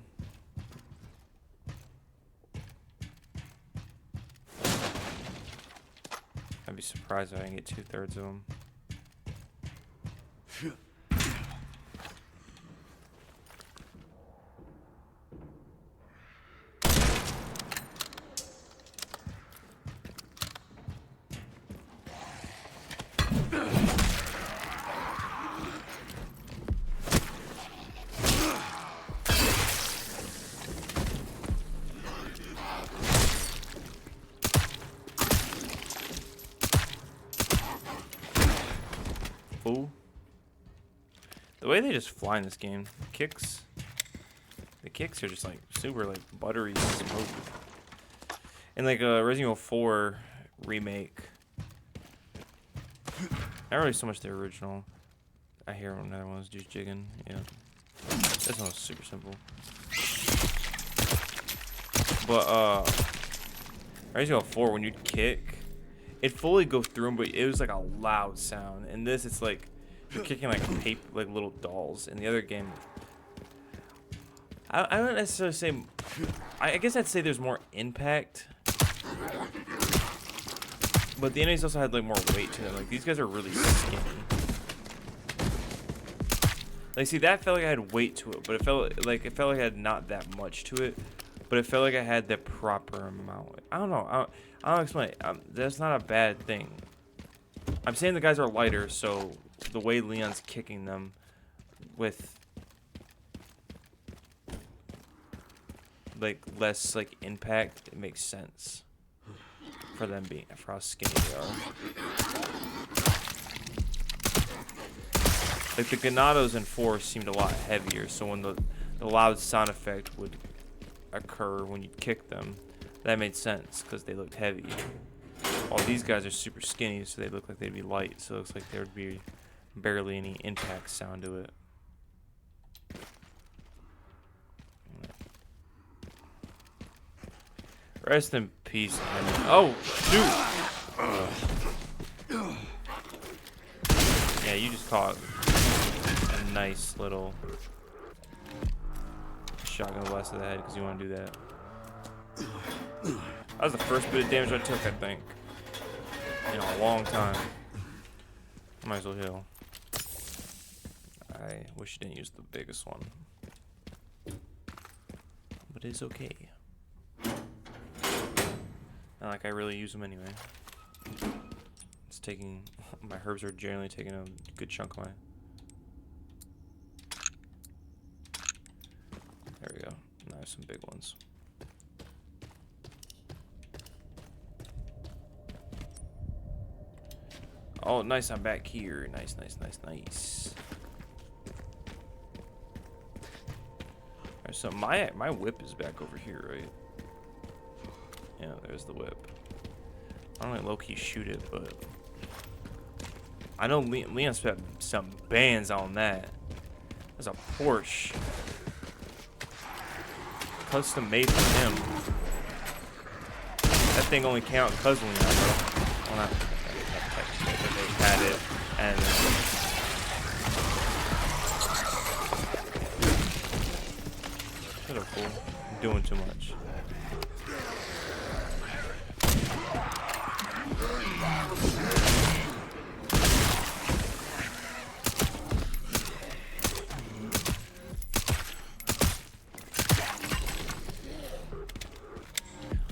I'd be surprised if I didn't get 2/3 of them. The way they just fly in this game, the kicks are just like super like buttery smooth. And like Resident Evil 4 remake, not really so much the original. I hear another one was just jigging. Yeah, this one was super simple. But Resident Evil 4, when you'd kick, it fully go through them, but it was like a loud sound. And this, it's like you're kicking like paper, like little dolls. In the other game, I don't necessarily say. I guess I'd say there's more impact, but the enemies also had like more weight to them. Like these guys are really skinny. Like see, that felt like I had weight to it, but it felt like I had not that much to it, but it felt like I had the proper amount. I don't know. I don't explain it. That's not a bad thing. I'm saying the guys are lighter, so the way Leon's kicking them with like less like impact, it makes sense for them being for how skinny they are. Like the Ganados in 4 seemed a lot heavier, so when the loud sound effect would occur when you kick them, that made sense because they looked heavy. While these guys are super skinny, so they look like they'd be light, so it looks like there would be barely any impact sound to it. Rest in peace, Andy. Oh, shoot! Yeah, you just caught a nice little shotgun blast to the head because you want to do that. That was the first bit of damage I took, I think, in a long time. Might as well heal. I wish you didn't use the biggest one, but it's okay. Not like I really use them anyway. It's taking, my herbs are generally taking a good chunk of my. There we go. Now I have some big ones. Oh, nice, I'm back here. Nice, nice, nice, nice. Alright, so my whip is back over here, right? Yeah, there's the whip. I don't like low-key shoot it, but I know Leon spent some bands on that. That's a Porsche. Custom made for him. That thing only came out because Leon, bro. Well, not but they had it, and sort of cool. I'm doing too much.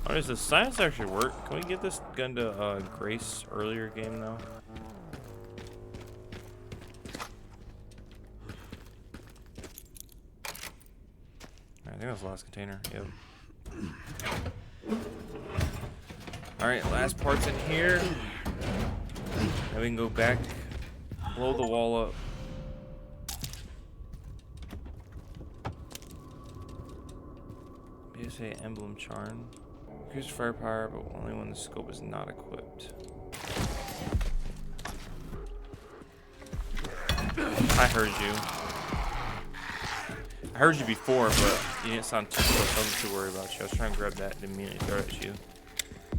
Oh, does the science actually work? Can we get this gun to Grace earlier game though? I think that was the last container. Yep. Alright, last part's in here. Then we can go back, blow the wall up. BSA emblem charm. Increased firepower, but only when the scope is not equipped. I heard you. I heard you before, but you didn't sound too close. I wasn't too worried about you. I was trying to grab that and immediately throw it at you.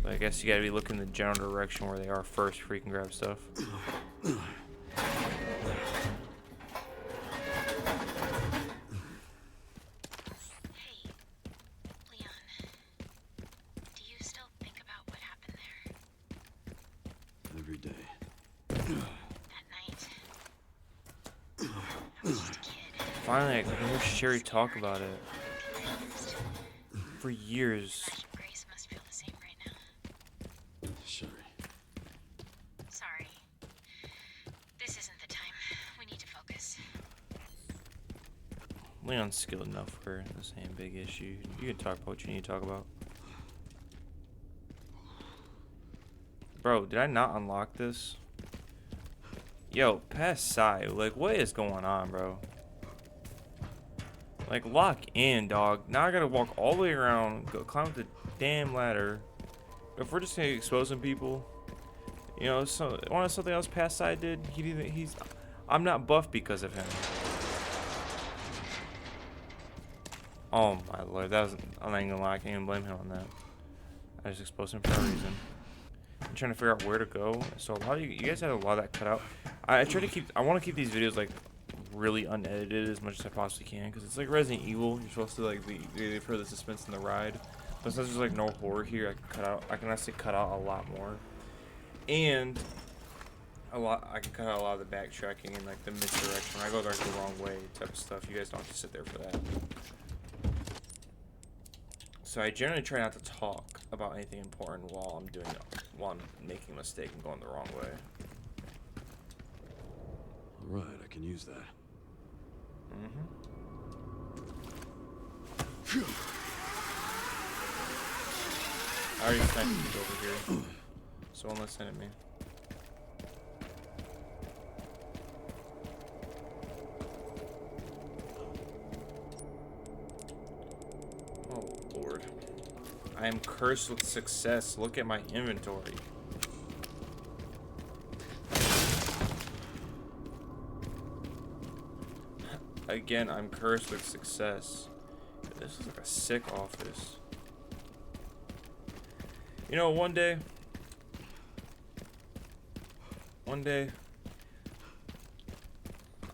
But I guess you gotta be looking in the general direction where they are first before you can grab stuff. Finally, I can hear Sherry talk about it. For years. Grace must feel the same right now. Sherry. Sorry. This isn't the time. We need to focus. Leon's skilled enough for the same big issue. You can talk about what you need to talk about. Bro, did I not unlock this? Yo, pass side. Like, what is going on, bro? Like, lock in, dog. Now I gotta walk all the way around, go climb the damn ladder. If we're just gonna expose some people, you know, so want something else pass side did? He's. I'm not buff because of him. Oh my lord, that was. I'm not even gonna lie, I can't even blame him on that. I just exposed him for no reason. I'm trying to figure out where to go. So a lot of you guys had a lot of that cut out. I try to keep. I want to keep these videos like really unedited as much as I possibly can, because it's like Resident Evil. You're supposed to like be for the suspense in the ride, but since there's like no horror here, I can cut out. I can actually cut out a lot more, and I can cut out a lot of the backtracking and like the misdirection. When I go like the wrong way type of stuff. You guys don't have to sit there for that. So I generally try not to talk about anything important while I'm making a mistake and going the wrong way. All right, I can use that. I already sniped these over here. So one less enemy. Oh lord. I am cursed with success. Look at my inventory. Again, I'm cursed with success. This is like a sick office. You know, one day,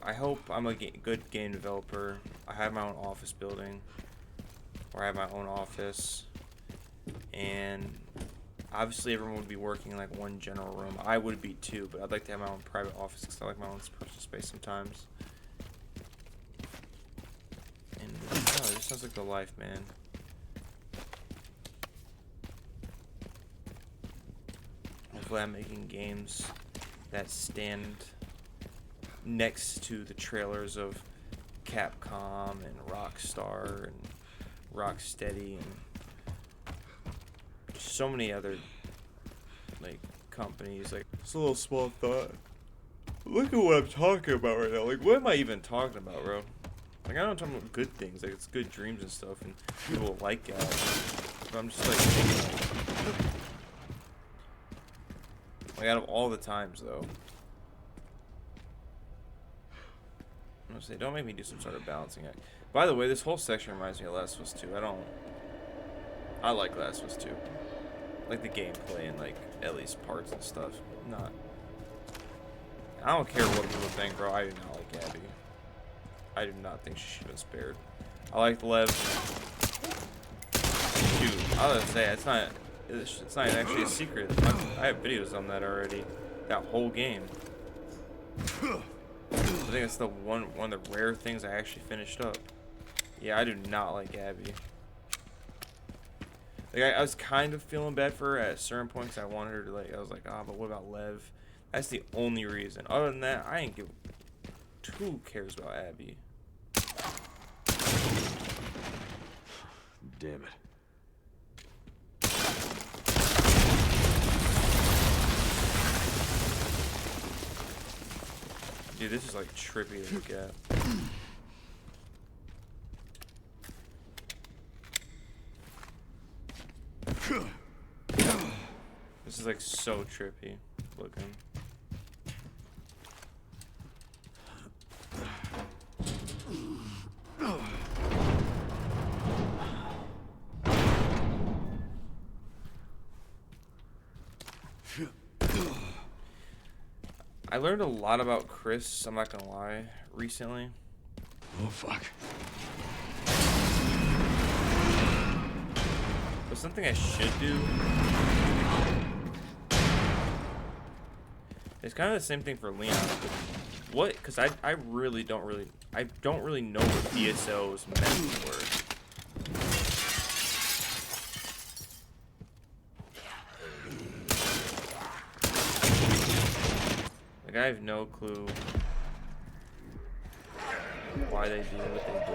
I hope I'm a good game developer. I have my own office building, or I have my own office, and obviously everyone would be working in like one general room. I would be too, but I'd like to have my own private office because I like my own personal space sometimes. And oh, this sounds like the life, man. Hopefully I'm making games that stand next to the trailers of Capcom and Rockstar and Rocksteady and so many other like companies. Like, it's a little small thought. Look at what I'm talking about right now. Like, what am I even talking about, bro? Like, I know I'm talking about good things, like it's good dreams and stuff, and people will like it. But I'm just like thinking, like out of all the times though. I'm gonna say, don't make me do some sort of balancing act. By the way, this whole section reminds me of Last of Us 2. I like Last of Us 2. Like the gameplay and like at least parts and stuff. I don't care what people think, bro. I do not like Abby. I do not think she should have been spared. I like Lev. Shoot, I was gonna say it's not actually a secret. I have videos on that already. That whole game. I think it's the one of the rare things I actually finished up. Yeah, I do not like Abby. Like I was kind of feeling bad for her at certain points. I wanted her to like. I was like, but what about Lev? That's the only reason. Other than that, I ain't give two cares about Abby. Damn it. Dude, this is like trippy to look at. This is like so trippy looking. I learned a lot about Chris, I'm not gonna lie, recently. Oh, fuck. But something I should do. It's kind of the same thing for Leon. What? Because I don't really know what DSO's meant were. Like, I have no clue why they do what they do.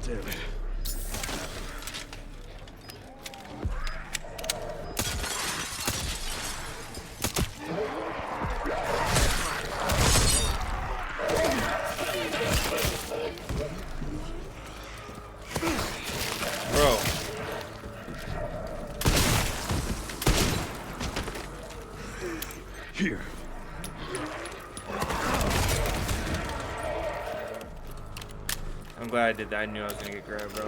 Damn it. Bro. Here. I'm glad I did that. I knew I was gonna get grabbed, bro.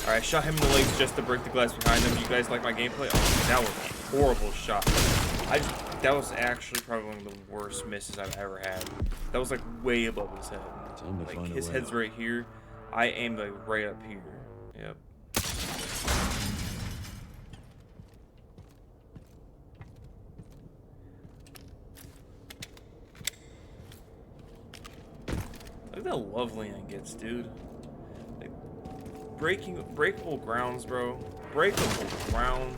Alright, I shot him in the legs just to break the glass behind him. You guys like my gameplay? Oh, that was a horrible shot. That was actually probably one of the worst misses I've ever had. That was like way above his head. Time to Like find a his way head's out. right here. I aimed like right up here. Yep. Look at how lovely it gets, dude. Like, breakable grounds, bro. Breakable ground.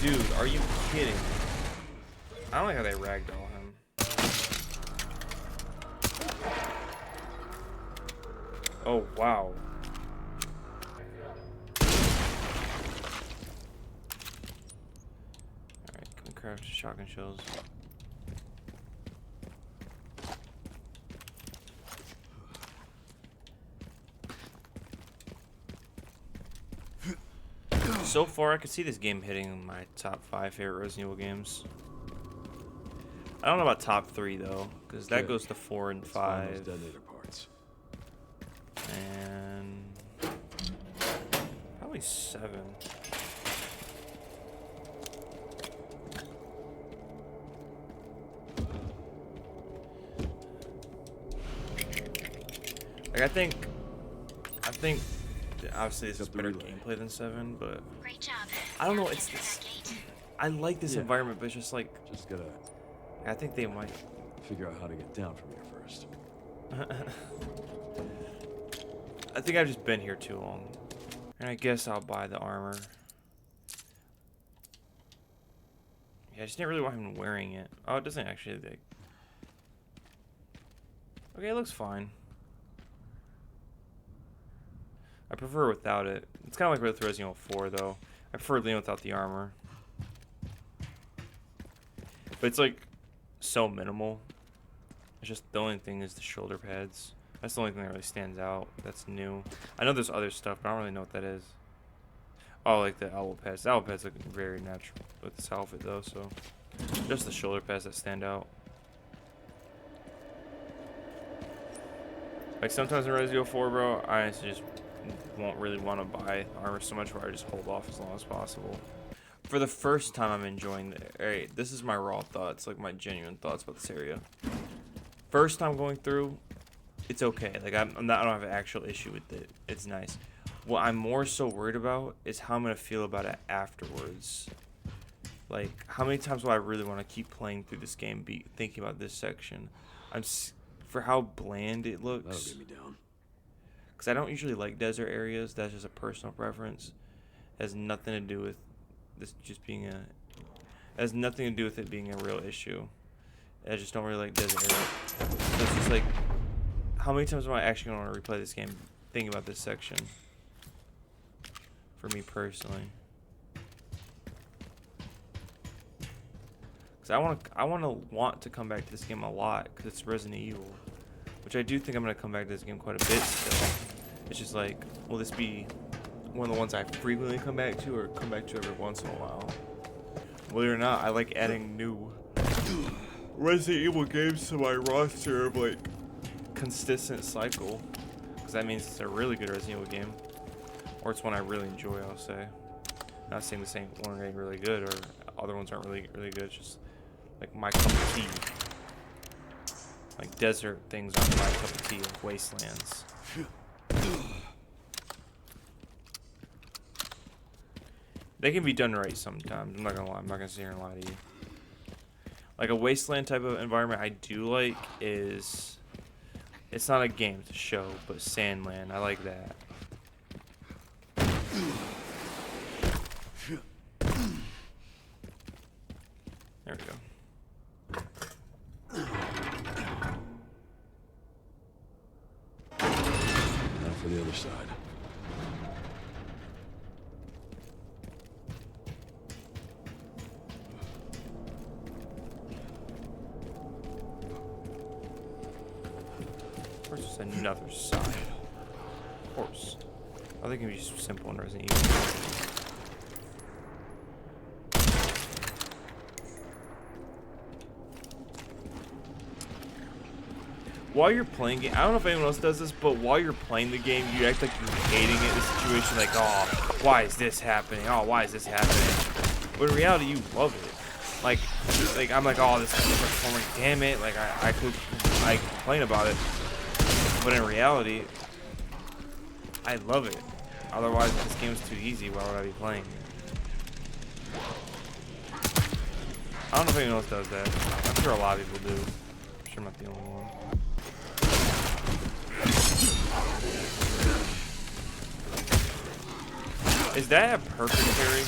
Dude, are you kidding? I don't like how they ragdoll him. Oh, wow. Alright, can we craft shotgun shells? So far, I could see this game hitting my top 5 favorite Resident Evil games. I don't know about top 3 though, because that Okay. goes to 4 and Let's find those 5, detonator parts. and probably 7. Like I think obviously this is Got the better relay. gameplay than 7, but Great job. I don't know. Now It's get through that gate. I like this Yeah. environment, but it's just like Just gotta I think they might. figure out how to get down from here first. I think I've just been here too long, and I guess I'll buy the armor. Yeah, I just didn't really want him wearing it. Oh, it doesn't actually. Like... Okay, it looks fine. I prefer without it. It's kind of like with Resident Evil 4, though. I prefer Leon without the armor. But it's like so minimal. It's just the only thing is the shoulder pads. That's the only thing that really stands out. That's new. I know there's other stuff, but I don't really know what that is. Oh, like the elbow pads. The elbow pads look very natural with this outfit, though. So just the shoulder pads that stand out. Like sometimes in Resident Evil 4, bro, I honestly just won't really want to buy armor so much, where I just hold off as long as possible. For the first time, I'm enjoying the. Alright, this is my raw thoughts, like my genuine thoughts about this area. First time going through, it's okay. Like I don't have an actual issue with it. It's nice. What I'm more so worried about is how I'm gonna feel about it afterwards. Like how many times will I really want to keep playing through this game, be thinking about this section? For how bland it looks. That'll get me down. Because I don't usually like desert areas. That's just a personal preference. It has nothing to do with this just being a. It has nothing to do with it being a real issue. I just don't really like desert areas. So it's just like, how many times am I actually going to replay this game thinking about this section? For me personally. Because I want to come back to this game a lot because it's Resident Evil. Which I do think I'm going to come back to this game quite a bit still. It's just like, will this be one of the ones I frequently come back to, or come back to every once in a while? Believe it or not, I like adding new Resident Evil games to my roster of like consistent cycle. Because that means it's a really good Resident Evil game. Or it's one I really enjoy, I'll say. Not saying the same one ain't really good or other ones aren't really good. It's just like my cup of tea. Like desert things aren't my cup of tea, like wastelands. They can be done right sometimes. I'm not gonna lie. I'm not gonna sit here and lie to you. Like a wasteland type of environment I do like is, it's not a game, it's a show, but Sandland. I like that. There we go. Now for the other side. Of course, there's another side. Of course. I think it can be simple in Resident Evil. While you're playing it, I don't know if anyone else does this, but while you're playing the game, you act like you're hating it, the situation, like, oh, why is this happening? Oh, why is this happening? But in reality, you love it. Like I'm like, oh, this is performing, damn it. Like, I could complain about it. But in reality, I love it. Otherwise, if this game's too easy, why would I be playing it? I don't know if anyone else does that. I'm sure a lot of people do. I'm sure I'm not the only one. Is that a perfect carry?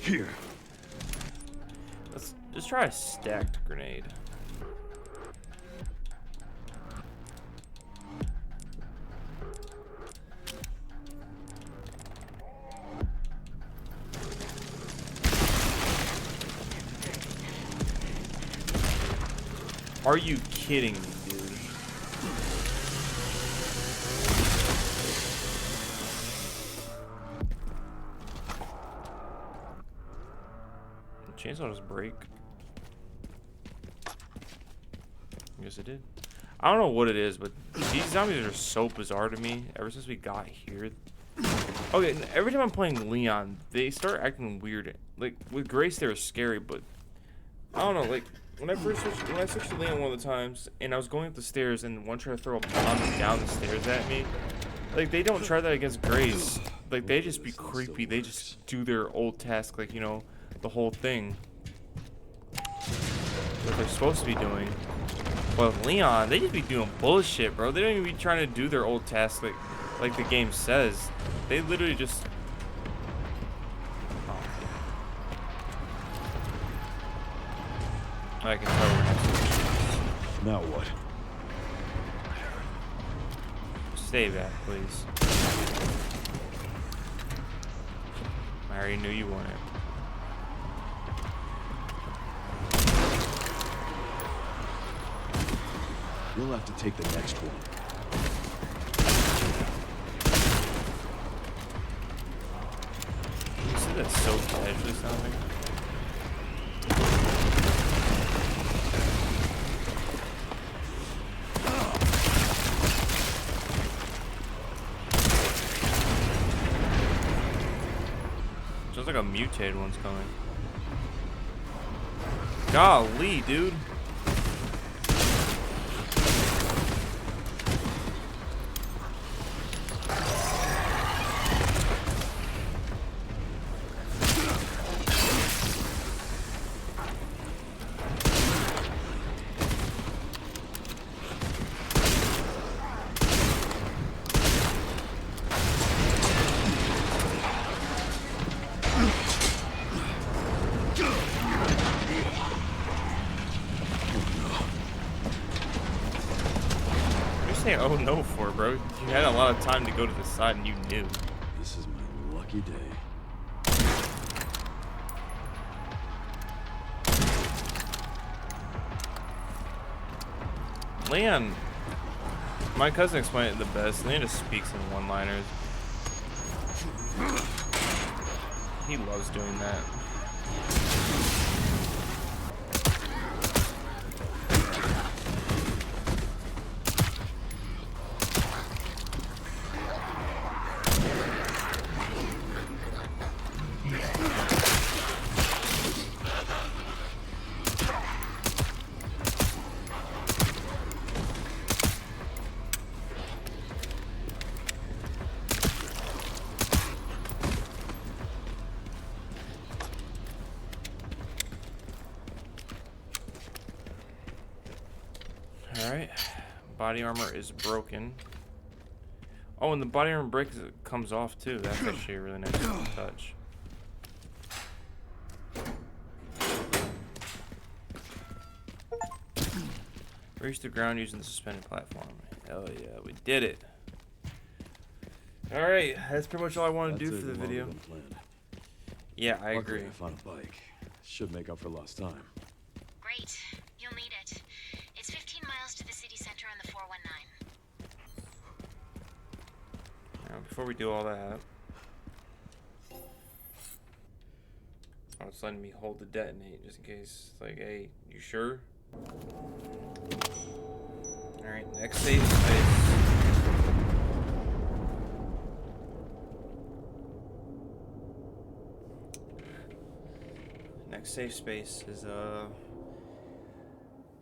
Here. Let's just try a stacked grenade. Are you kidding me, dude? The chainsaw just break. I guess it did. I don't know what it is, but these zombies are so bizarre to me ever since we got here. Okay, every time I'm playing Leon, they start acting weird. Like, with Grace, they were scary, but I don't know, like, when I switched to Leon one of the times, and I was going up the stairs, and one tried to throw a bomb down the stairs at me, like, they don't try that against Grace. Like, they just be creepy. They just do their old task, like, you know, the whole thing. What they're supposed to be doing. But with Leon, they just be doing bullshit, bro. They don't even be trying to do their old task like the game says. They literally just... I can tell we're next. Now what? Stay back, please. I already knew you wanted. We'll have to take the next one. You see that's so casually sounding? Sounds like a mutated one's coming. Golly, dude. Oh no for, bro. You had a lot of time to go to the side and you knew. This is my lucky day. Leon, my cousin explained it the best. Leon just speaks in one-liners. He loves doing that. Alright. Body armor is broken. Oh, and the body armor breaks comes off too. That's actually a really nice touch. Reach the ground using the suspended platform. Hell yeah, we did it. Alright, that's pretty much all I want to do for the video. Yeah, I agree. I found a bike. Should make up for lost time. Great. You'll need it. It's 15 miles to the city center on the 419. Now, before we do all that... Oh, it's letting me hold the detonate just in case. It's like, hey, you sure? Alright, next safe space. Next safe space is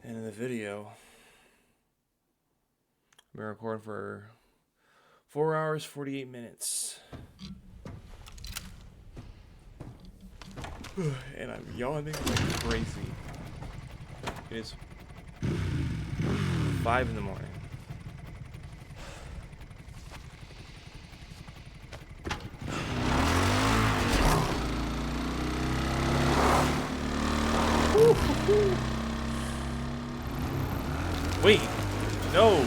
end of the video. I've been recording for 4 hours 48 minutes. And I'm yawning like crazy. It is 5 in the morning. Wait, no,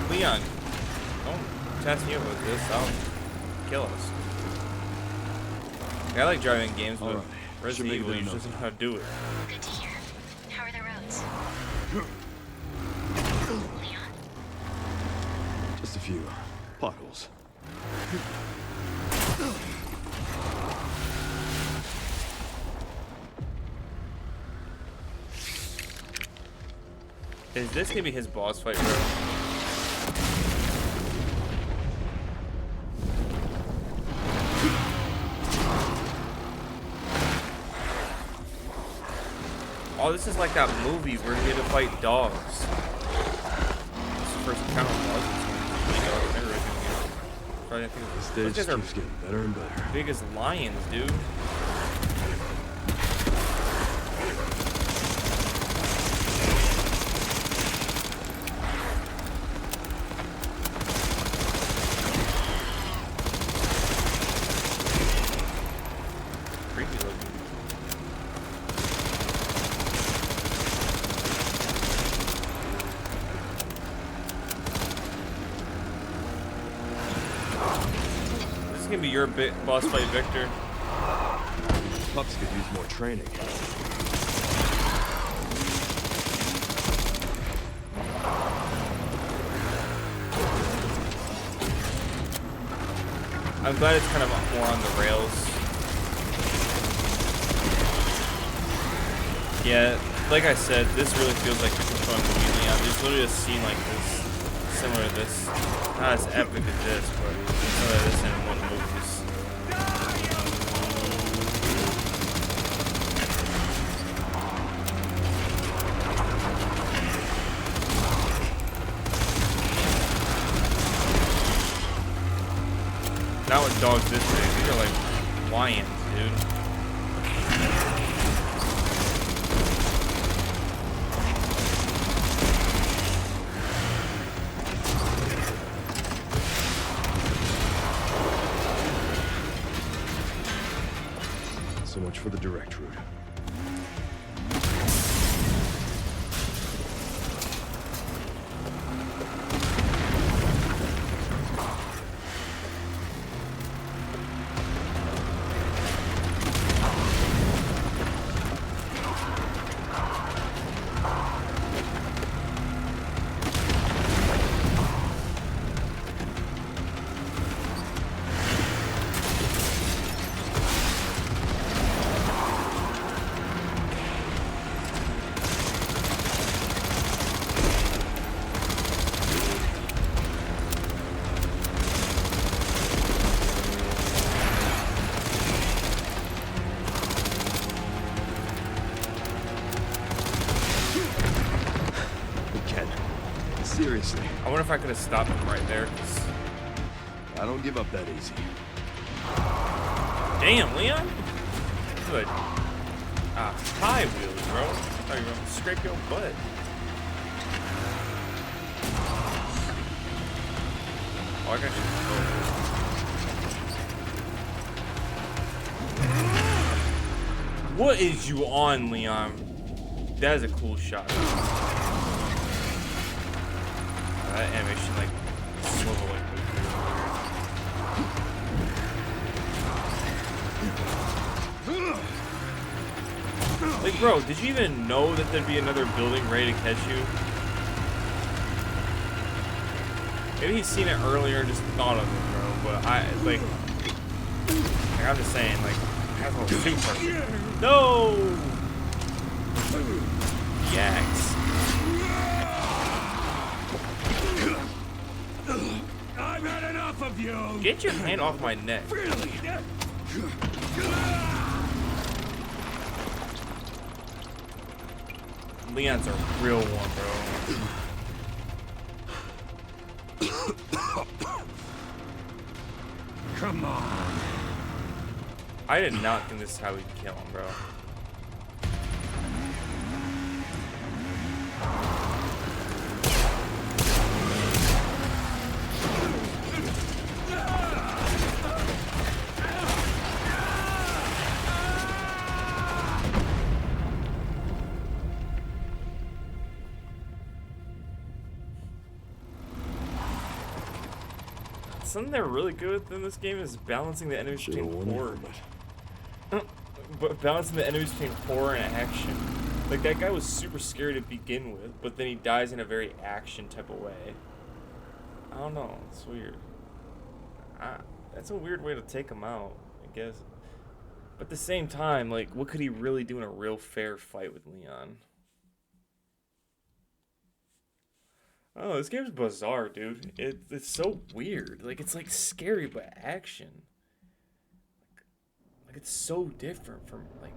Leon, don't test me up with this. I'll kill us. I like driving games, but Resident Evil just doesn't know how to do it. Good to hear. How are the roads? Leon? Just a few potholes. Is this gonna be his boss fight, bro? Oh, this is like that movie where he had to fight dogs. It's the first encounter with dogs. This stage keeps getting better and better. Big as lions, dude. Creepy looking. This is gonna be your boss fight, Victor. Pups could use more training. I'm glad it's kind of more on the rails. Yeah, like I said, this really feels like you're controlling the wheel. Yeah, there's literally a scene like this, similar to this. Not as epic as this, but similar to this in one of the movies. Not with dogs this big. These are like lions, dude. So much for the direct route. Seriously. I wonder if I could have stopped him right there. I don't give up that easy. Damn, Leon. Good. Ah, high wheels, bro. Oh, you're gonna scrape your butt. Oh, I got you. What is you on, Leon? That is a cool shot. That animation, like, swivel like. Like, bro, did you even know that there'd be another building ready to catch you? Maybe he's seen it earlier and just thought of it, bro. But like I'm just saying, like, that's a little too perfect. No! Yaks. I've had enough of you. Get your hand off my neck. Leon's a real one, bro. Come on. I did not think this is how we'd kill him, bro. Something they're really good with in this game is balancing the enemies between horror. But balancing the enemies between horror and action. Like, that guy was super scary to begin with, but then he dies in a very action type of way. I don't know, it's weird. That's a weird way to take him out, I guess. But at the same time, like, what could he really do in a real fair fight with Leon? Oh, this game's bizarre, dude. It's so weird. Like, it's like scary but action. Like it's so different from like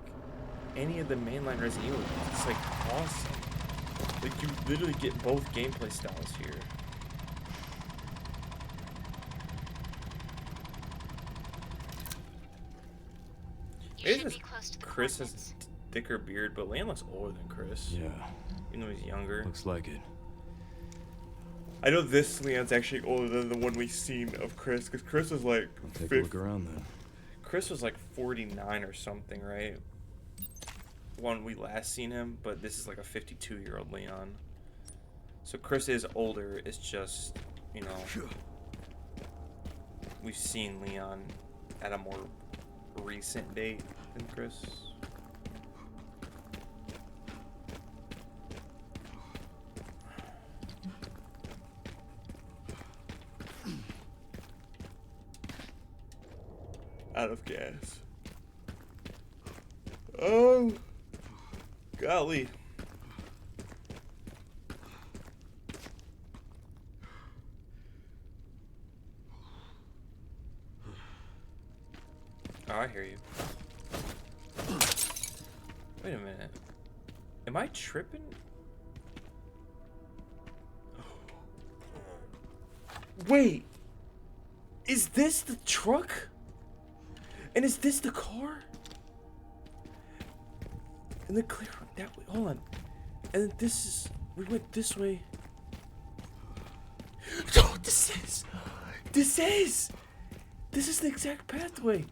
any of the mainline Resident Evil games. It's like awesome. Like you literally get both gameplay styles here. Maybe it's just Chris has a thicker beard, but Leon looks older than Chris. Yeah. Even though he's younger. Looks like it. I know this Leon's actually older than the one we've seen of Chris, because Chris was like... I'll take a look around then. Chris was like 49 or something, right? When we last seen him, but this is like a 52-year-old Leon. So Chris is older, it's just, you know... We've seen Leon at a more recent date than Chris. Out of gas. Oh, golly. Oh, I hear you. Wait a minute. Am I tripping? Wait. Is this the truck? And is this the car? And the clear that way. Hold on. And then this is. We went this way. Oh, this is. This is the exact pathway.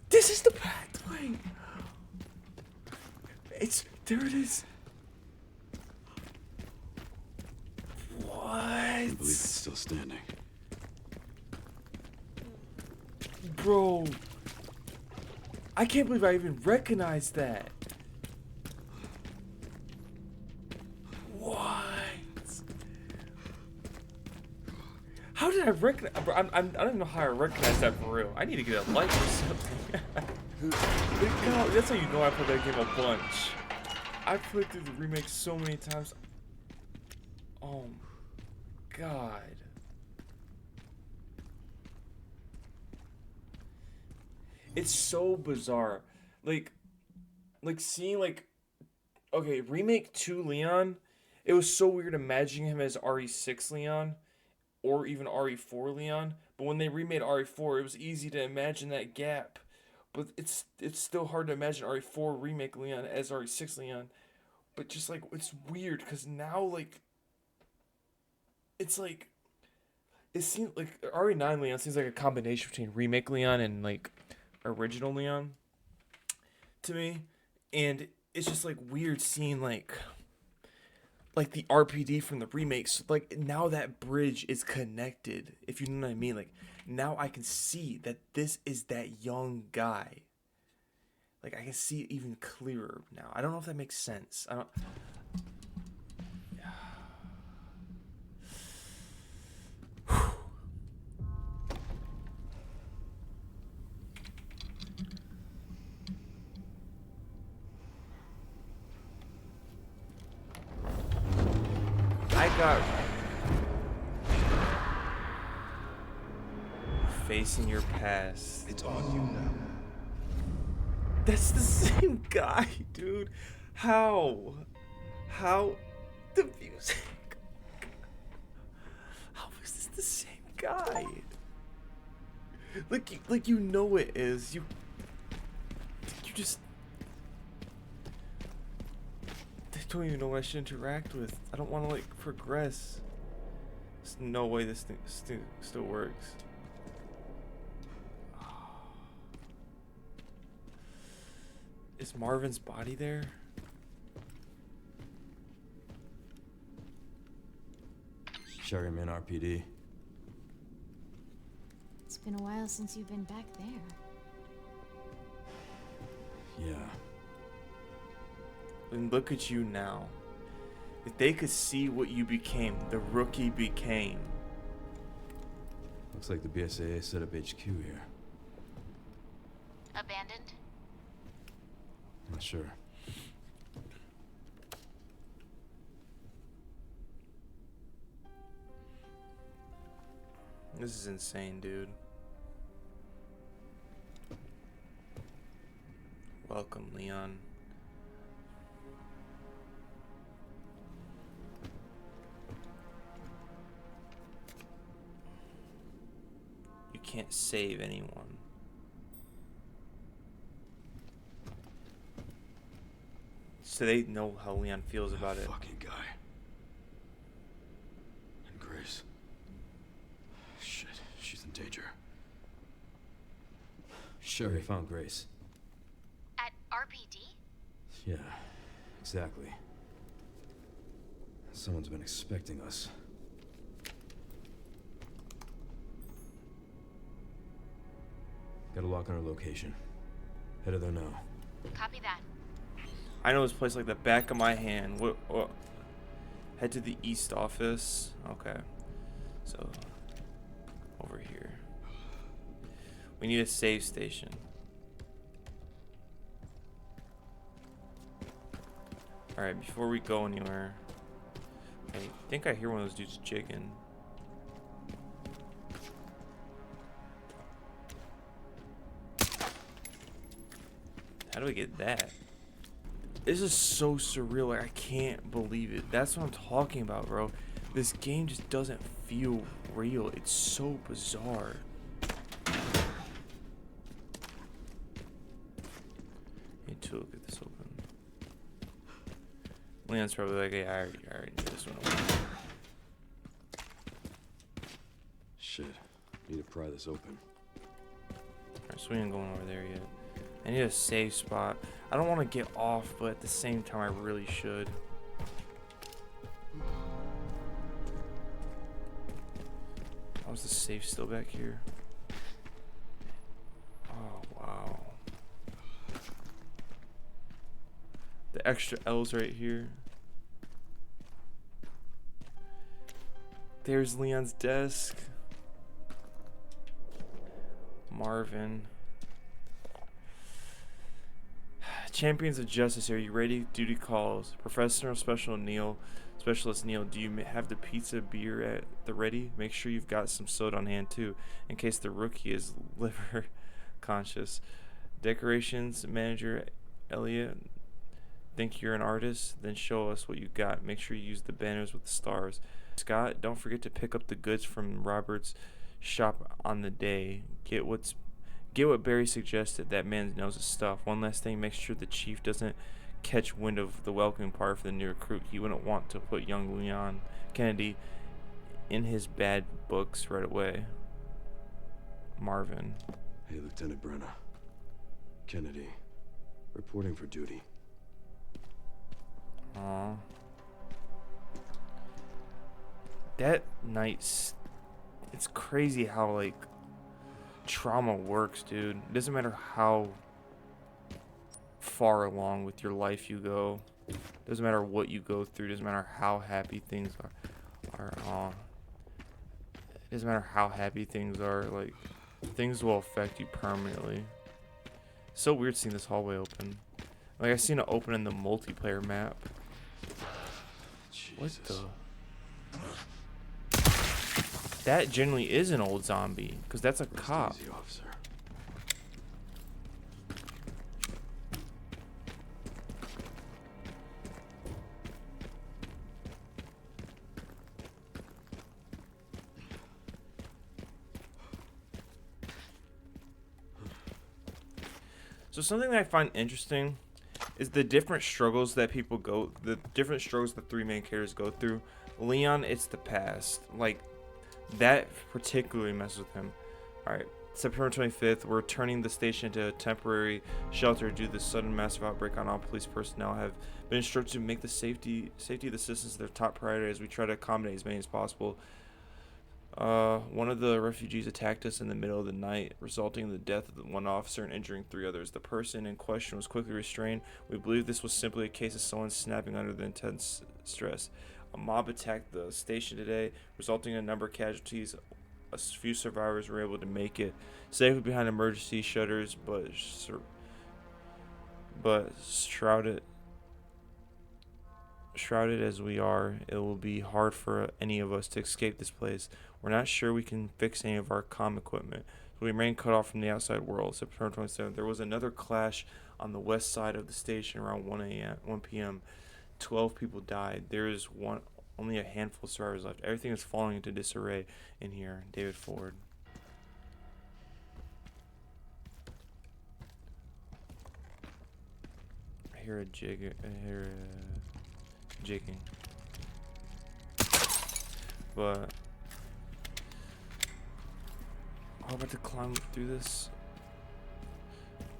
This is the pathway. There it is. What? I believe it's still standing. Bro, I can't believe I even recognized that. What? How did I recognize? I don't even know how I recognize that for real. I need to get a light or something. God, that's how you know I played that game a bunch. I played through the remake so many times. Oh, God. It's so bizarre. Like seeing like, okay, remake 2 Leon, it was so weird imagining him as RE6 Leon or even RE4 Leon. But when they remade RE4, it was easy to imagine that gap. But it's still hard to imagine RE4 remake Leon as RE6 Leon. But just like, it's weird because now like it's like it seems like RE9 Leon seems like a combination between remake Leon and like original Leon to me, and it's just like weird seeing like the R.P.D from the remakes. Like now that bridge is connected, if you know what I mean. Like now I can see that this is that young guy. Like I can see it even clearer now. I don't know if that makes sense. I don't. I got facing your past. It's on you now. That's the same guy, dude. How? How? The music. How is this the same guy? Like you know it is. You just. I don't even know what I should interact with. I don't want to like progress. There's no way this thing still works. Is Marvin's body there? Sherry, man, R.P.D. It's been a while since you've been back there. Yeah. And look at you now. If they could see what you became, the rookie became. Looks like the BSAA set up HQ here. Abandoned? Not sure. This is insane, dude. Welcome, Leon. You can't save anyone. So they know how Leon feels about it. Fucking guy. And Grace. Shit, she's in danger. Sherry found Grace. At R.P.D? Yeah, exactly. Someone's been expecting us. Got a lock on her location. Headed there now. Copy that. I know this place like the back of my hand. What? Head to the east office. Okay. So, over here. We need a save station. Alright, before we go anywhere. I think I hear one of those dudes jigging. How do I get that? This is so surreal. Like, I can't believe it. That's what I'm talking about, bro. This game just doesn't feel real. It's so bizarre. Need to get this open. Leon's probably like, hey, I already knew this one open. Shit. Need to pry this open. Alright, so we ain't going over there yet. I need a safe spot. I don't want to get off, but at the same time, I really should. How's the safe still back here? Oh, wow. The extra L's right here. There's Leon's desk. Marvin. Champions of Justice, are you ready? Duty calls. Professional Specialist Neil, do you have the pizza beer at the ready? Make sure you've got some soda on hand too, in case the rookie is liver conscious. Decorations Manager Elliot, think you're an artist? Then show us what you got. Make sure you use the banners with the stars. Scott, don't forget to pick up the goods from Robert's shop on the day. Get what Barry suggested. That man knows his stuff. One last thing, make sure the chief doesn't catch wind of the welcoming party for the new recruit. He wouldn't want to put young Leon Kennedy in his bad books right away. Marvin. Hey, Lieutenant Brenna. Kennedy. Reporting for duty. Aw. That night's... It's crazy how, like, trauma works, dude. It doesn't matter how far along with your life you go. Doesn't matter what you go through. Doesn't matter how happy things are. It doesn't matter how happy things are. Like, things will affect you permanently. So weird seeing this hallway open. Like, I seen it open in the multiplayer map. What Jesus. the? That generally is an old zombie, because that's a cop. Easy, officer. So something that I find interesting is the different struggles that people go, the different struggles the three main characters go through. Leon, it's the past. Like, that particularly messes with him. Alright, September 25th, we're turning the station into a temporary shelter due to the sudden massive outbreak on all police personnel. Have been instructed to make the safety of the citizens their top priority as we try to accommodate as many as possible. One of the refugees attacked us in the middle of the night, resulting in the death of one officer and injuring 3 others. The person in question was quickly restrained. We believe this was simply a case of someone snapping under the intense stress. A mob attacked the station today, resulting in a number of casualties. A few survivors were able to make it safely behind emergency shutters, but shrouded as we are, it will be hard for any of us to escape this place. We're not sure we can fix any of our comm equipment, so we remain cut off from the outside world. September 27th, there was another clash on the west side of the station around 1 p.m. 12 people died. There is only a handful of survivors left. Everything is falling into disarray in here. David Ford. I hear a jigging. But I'm about to climb through this.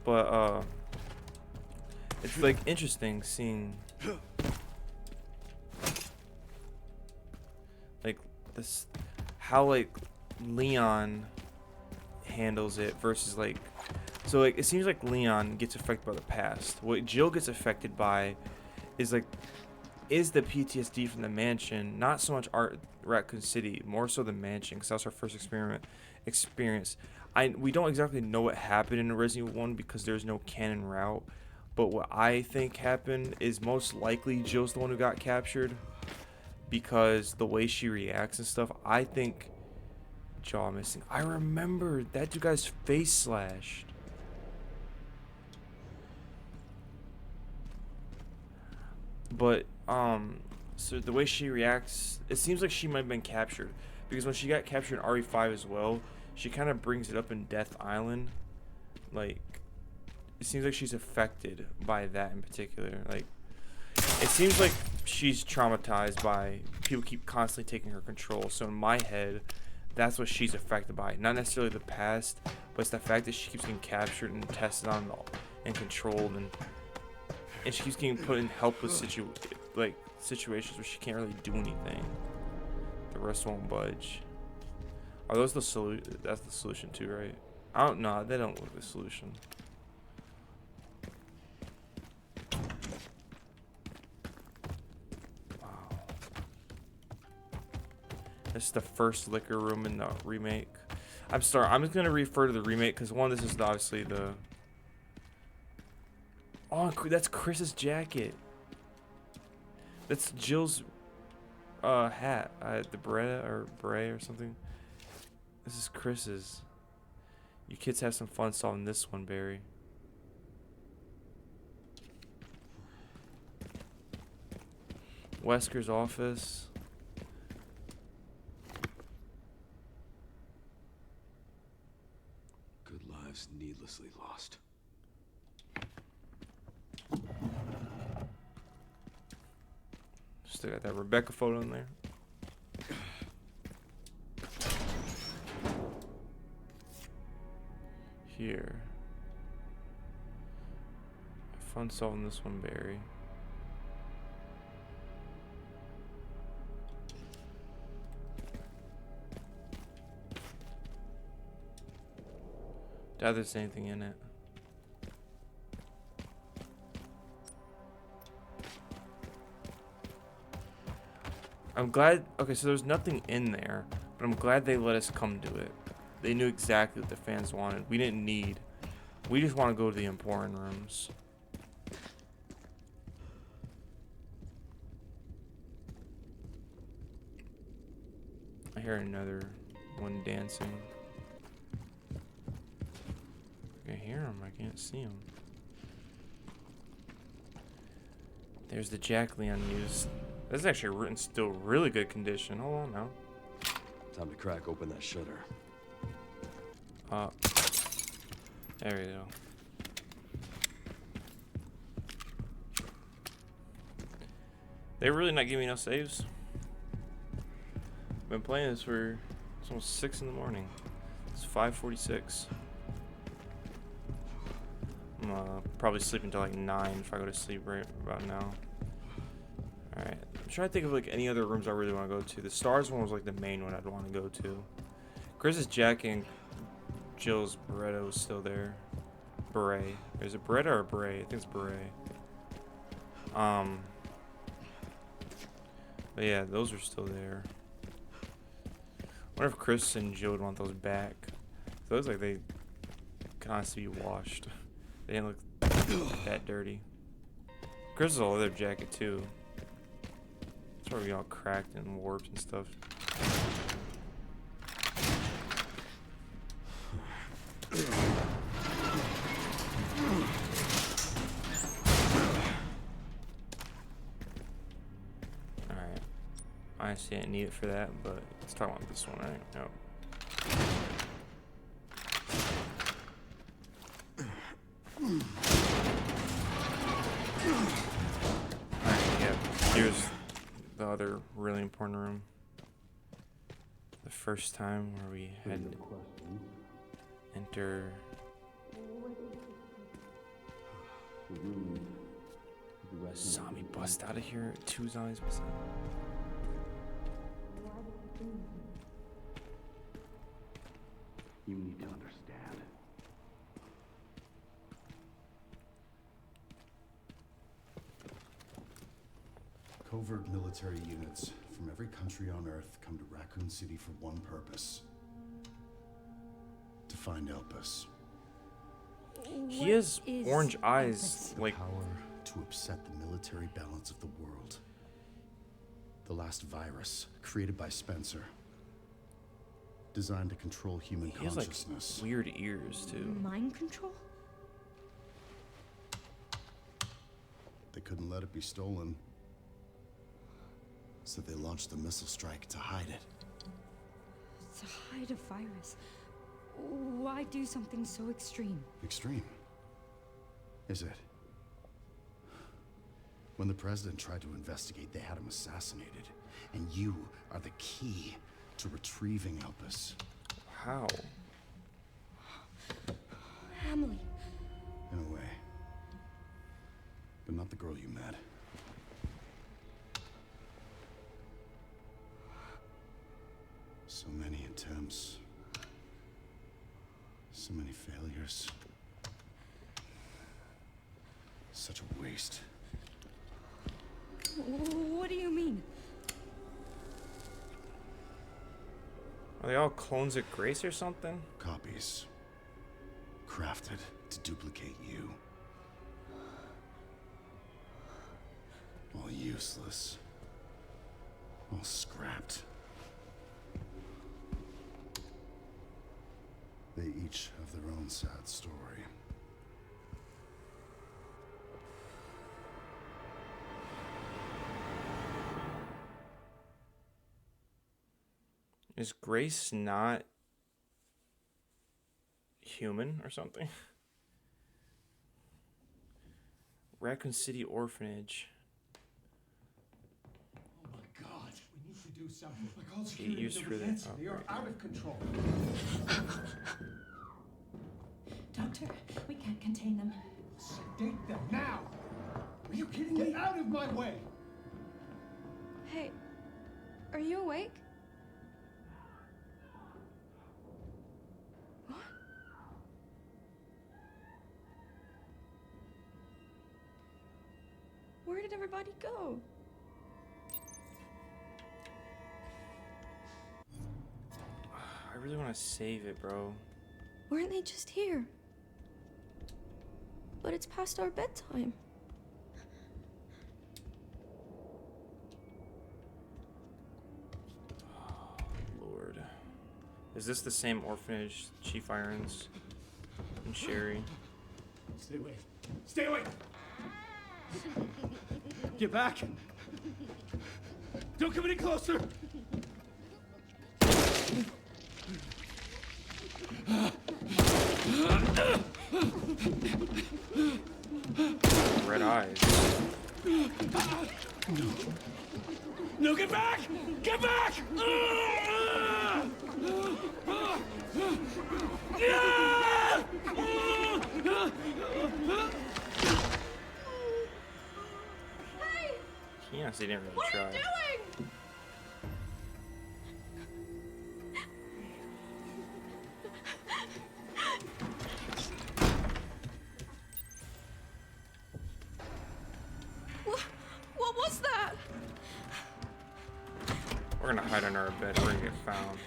But it's like interesting seeing like this, how like Leon handles it versus like, so like it seems like Leon gets affected by the past. What Jill gets affected by is the PTSD from the mansion, not so much Raccoon City, more so the mansion, because that was our first experience. We don't exactly know what happened in Resident Evil 1 because there's no canon route, but what I think happened is most likely Jill's the one who got captured, because the way she reacts and stuff. I think jaw missing. I remember that dude guy's face slashed. But so the way she reacts, it seems like she might have been captured, because when she got captured in RE5 as well, she kind of brings it up in Death Island. Like, it seems like she's affected by that in particular. Like, it seems like she's traumatized by people keep constantly taking her control. So in my head, that's what she's affected by. Not necessarily the past, but it's the fact that she keeps getting captured and tested on and controlled, and she keeps getting put in helpless situations where she can't really do anything. The rest won't budge. Are those the solution? That's the solution too, right? I don't know. They don't look like the solution. Wow. This is the first liquor room in the remake. I'm just gonna refer to the remake because this is obviously the. Oh, that's Chris's jacket. That's Jill's hat. The beret or something. This is Chris's. You kids have some fun solving this one, Barry. Wesker's office. Good lives needlessly lost. Still got that Rebecca photo in there. here. Have fun solving this one, Barry. Doubt there's anything in it. I'm glad. Okay, so there's nothing in there, but I'm glad they let us come to it. They knew exactly what the fans wanted. We didn't need. We just want to go to the important rooms. I hear another one dancing. I can hear him. I can't see him. There's the Jack Leon used. This is actually written still really good condition. Hold on now. Time to crack open that shutter. There we go. They're really not giving us saves. I've been playing this for it's almost 6 in the morning. It's 5:46. I'm probably sleeping until like 9 if I go to sleep right about now. Alright. I'm trying to think of like any other rooms I really want to go to. The stars one was like the main one I'd want to go to. Chris's jacket and Jill's Beretta was still there. Beret. Is it Beretta or Beret? I think it's Beret. But yeah, those are still there. I wonder if Chris and Jill would want those back. It looks like they constantly be washed. They didn't look that dirty. Chris's a leather jacket too. It's probably all cracked and warped and stuff. Alright. Honestly, I didn't need it for that, but let's talk about this one, right? Nope. Alright, yeah. Here's the other really important room. The first time where we had to enter. Zombie bust out of here. 2 zombies bust out. You need to understand. Covert military units from every country on Earth come to Raccoon City for one purpose. To find Elpis. He has orange eyes, The like power to upset the military balance of the world. The last virus, created by Spencer. Designed to control human he has like consciousness. weird ears too. Mind control? They couldn't let it be stolen. So they launched the missile strike to hide it. To hide a virus. Why do something so extreme? Extreme? Is it? When the president tried to investigate, they had him assassinated. And you are the key to retrieving Elpis. How? Emily. In a way. But not the girl you met. So many attempts. So many failures. Such a waste. What do you mean? Are they all clones of Grace or something? Copies. Crafted to duplicate you. All useless. All scrapped. They each have their own sad story. Is Grace not human or something? Raccoon City Orphanage. Oh my God, we need to do something. I called Used for the They are out of control. Hunter, we can't contain them. Sedate them now! Are you kidding me? Get out of my way! Hey, are you awake? What? Where did everybody go? I really want to save it, bro. Weren't they just here? But it's past our bedtime. Lord. Is this the same orphanage Chief Irons and Sherry? Stay away. Stay away! Get back! Don't come any closer! Red eyes. No, get back! Get back! He honestly didn't really try. What was that? We're gonna hide under our bed. We're gonna get found.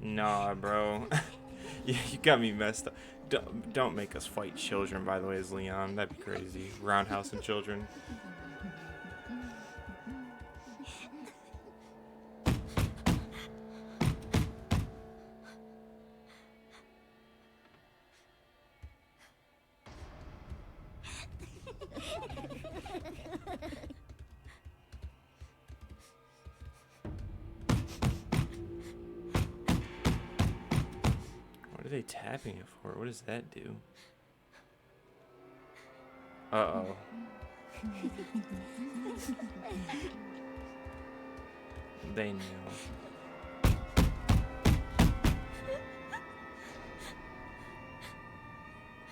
Nah, bro. Yeah, you got me messed up. Don't make us fight children, by the way, as Leon. That'd be crazy. Roundhouse and children. What are they tapping it for? What does that do? Uh-oh. They knew.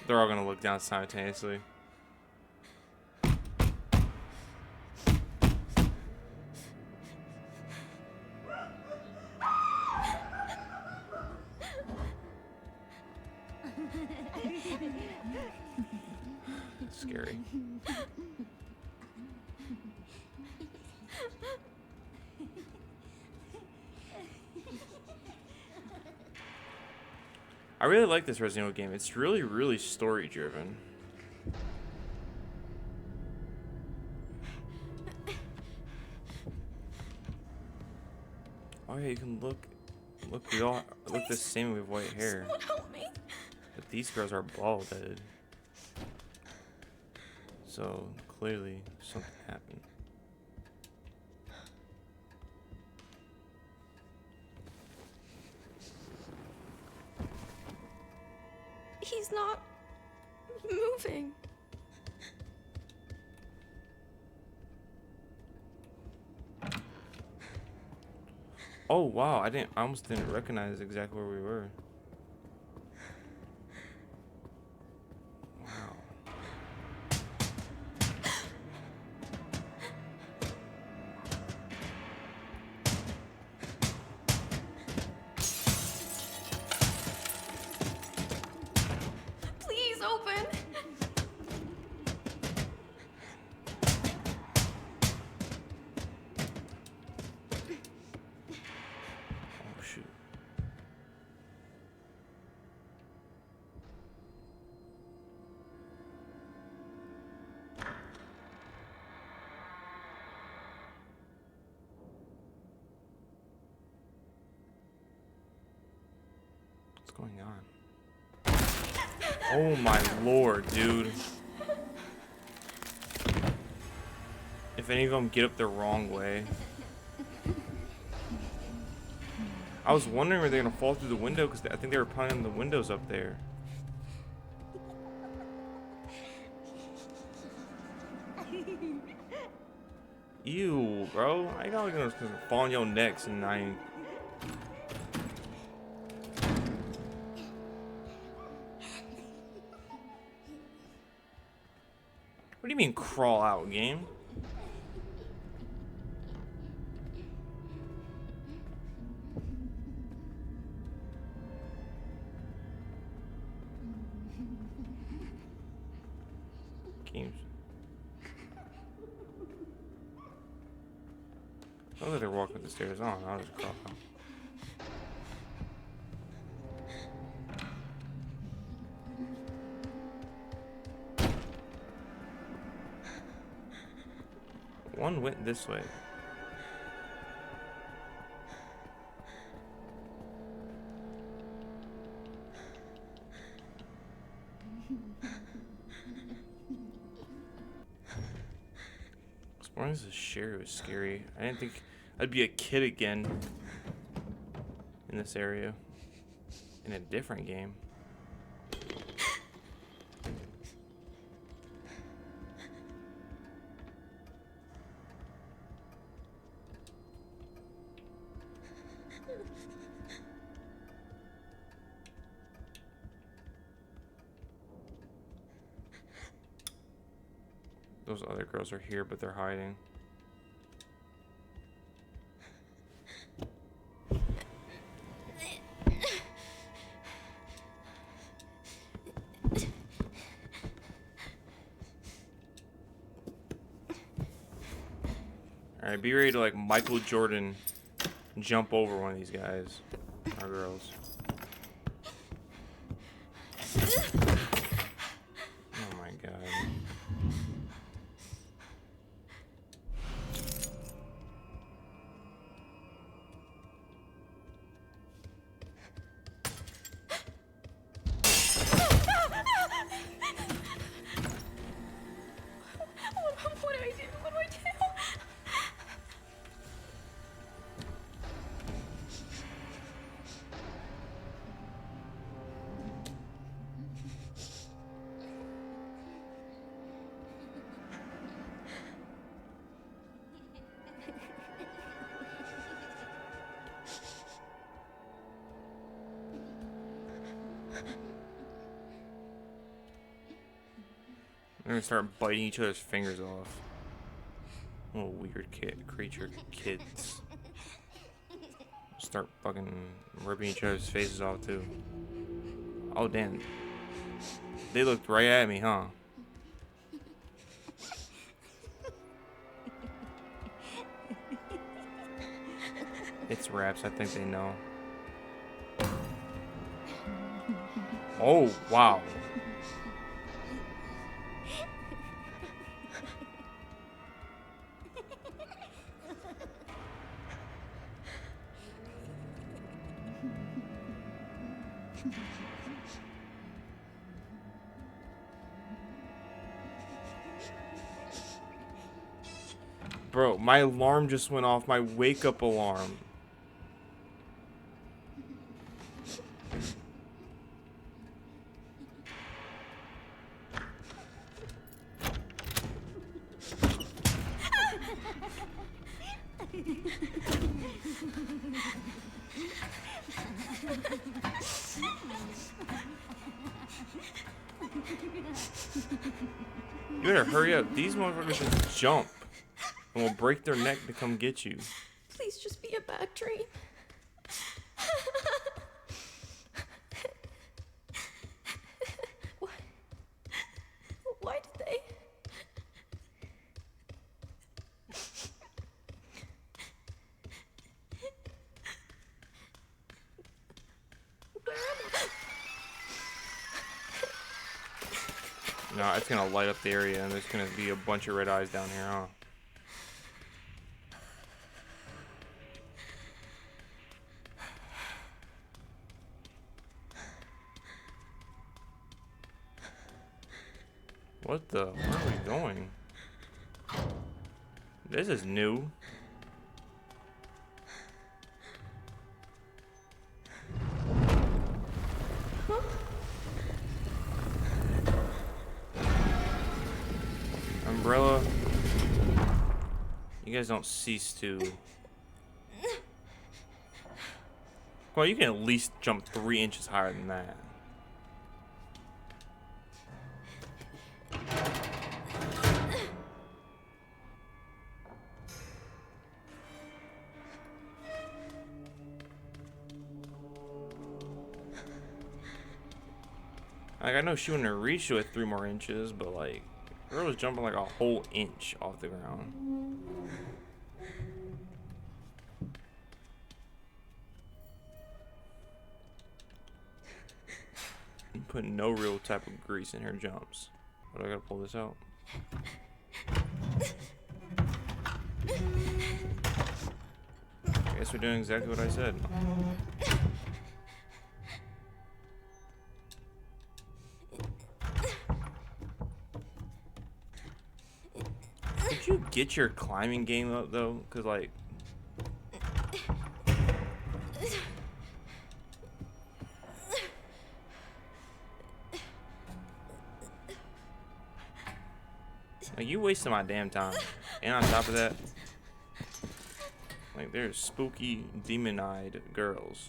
They're all gonna look down simultaneously. Scary. I really like this Resident Evil game. It's really, really story driven. Oh yeah, you can look. Look, we all look the same with white hair. Someone help me. But these girls are bald-headed. So clearly something happened. He's not moving. Oh wow, I almost didn't recognize exactly where we were. Wow. Please open. Oh shoot. What's going on? Oh my lord, dude. If any of them get up the wrong way. I was wondering were they gonna fall through the window because I think they were planning the windows up there. Ew, bro. I know you're gonna fall on your necks and I ain't. What do you mean crawl out, game? Games. Look like they're walking up the stairs on. I'll just crawl out. One went this way. Why is this share was scary? I didn't think I'd be a kid again in this area. In a different game. Those other girls are here, but they're hiding. Alright, be ready to like Michael Jordan jump over one of these guys or girls. Oh my god. What do I do? What do I do? They're gonna start biting each other's fingers off. Little weird creature kids. Start fucking ripping each other's faces off too. Oh damn. They looked right at me, huh? It's raps, I think they know. Oh, wow. Bro, my alarm just went off, my wake-up alarm. You better hurry up. These motherfuckers just jump and will break their neck to come get you. Please just be a bad dream. What? Why did they? Where am I? No, it's gonna light up the area and there's gonna be a bunch of red eyes down here, huh? What the? Where are we going? This is new. Umbrella. You guys don't cease to. Well, you can at least jump 3 inches higher than that. Like, I know she wouldn't have reached you at 3 more inches, but like, girl was jumping like a whole inch off the ground. And putting no real type of grease in her jumps. But I gotta pull this out. I guess we're doing exactly what I said. Did you get your climbing game up though? Cause like, you wasting my damn time. And on top of that, like, there's spooky, demon-eyed girls.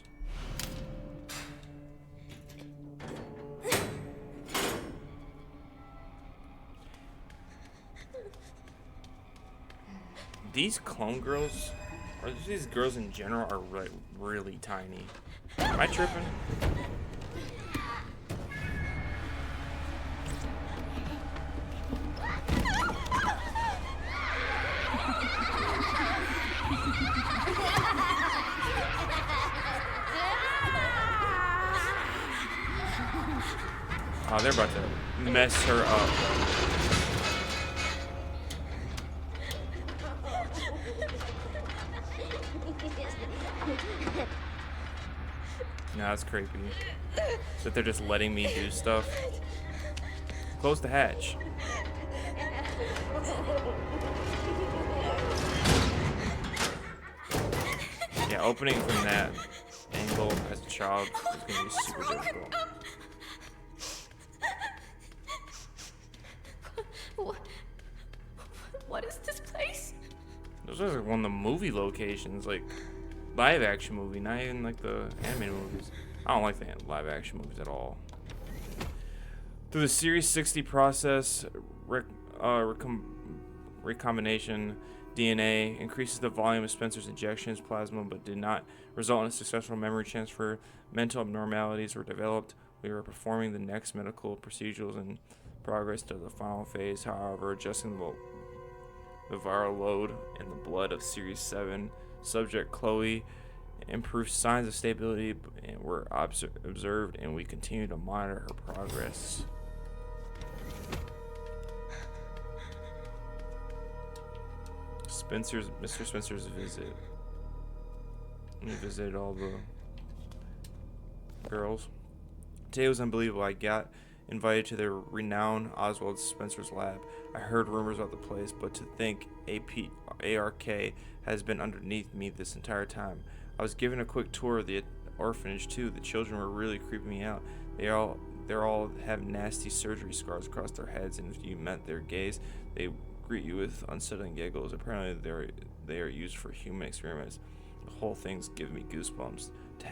These clone girls, or these girls in general, are like really tiny. Am I tripping? Oh, they're about to mess her up. No, that's creepy. That they're just letting me do stuff. Close the hatch. Yeah, opening from that angle as a child is gonna be super difficult. What is this place? Those are like one of the movie locations, like live action movie, not even like the animated movies. I don't like the live action movies at all. Through the Series 60 process, recombination DNA increases the volume of Spencer's injections plasma, but did not result in a successful memory transfer. Mental abnormalities were developed. We were performing the next medical procedures in progress to the final phase. However, adjusting the viral load in the blood of Series 7 subject Chloe improved signs of stability and were observed, and we continue to monitor her progress. Mr. Spencer's visit. We visited all the girls. Today was unbelievable. I got invited to the renowned Oswald Spencer's lab. I heard rumors about the place, but to think ARK has been underneath me this entire time. I was given a quick tour of the orphanage too. The children were really creeping me out. They all have nasty surgery scars across their heads, and if you met their gaze, they greet you with unsettling giggles. Apparently they are used for human experiments. The whole thing's giving me goosebumps. To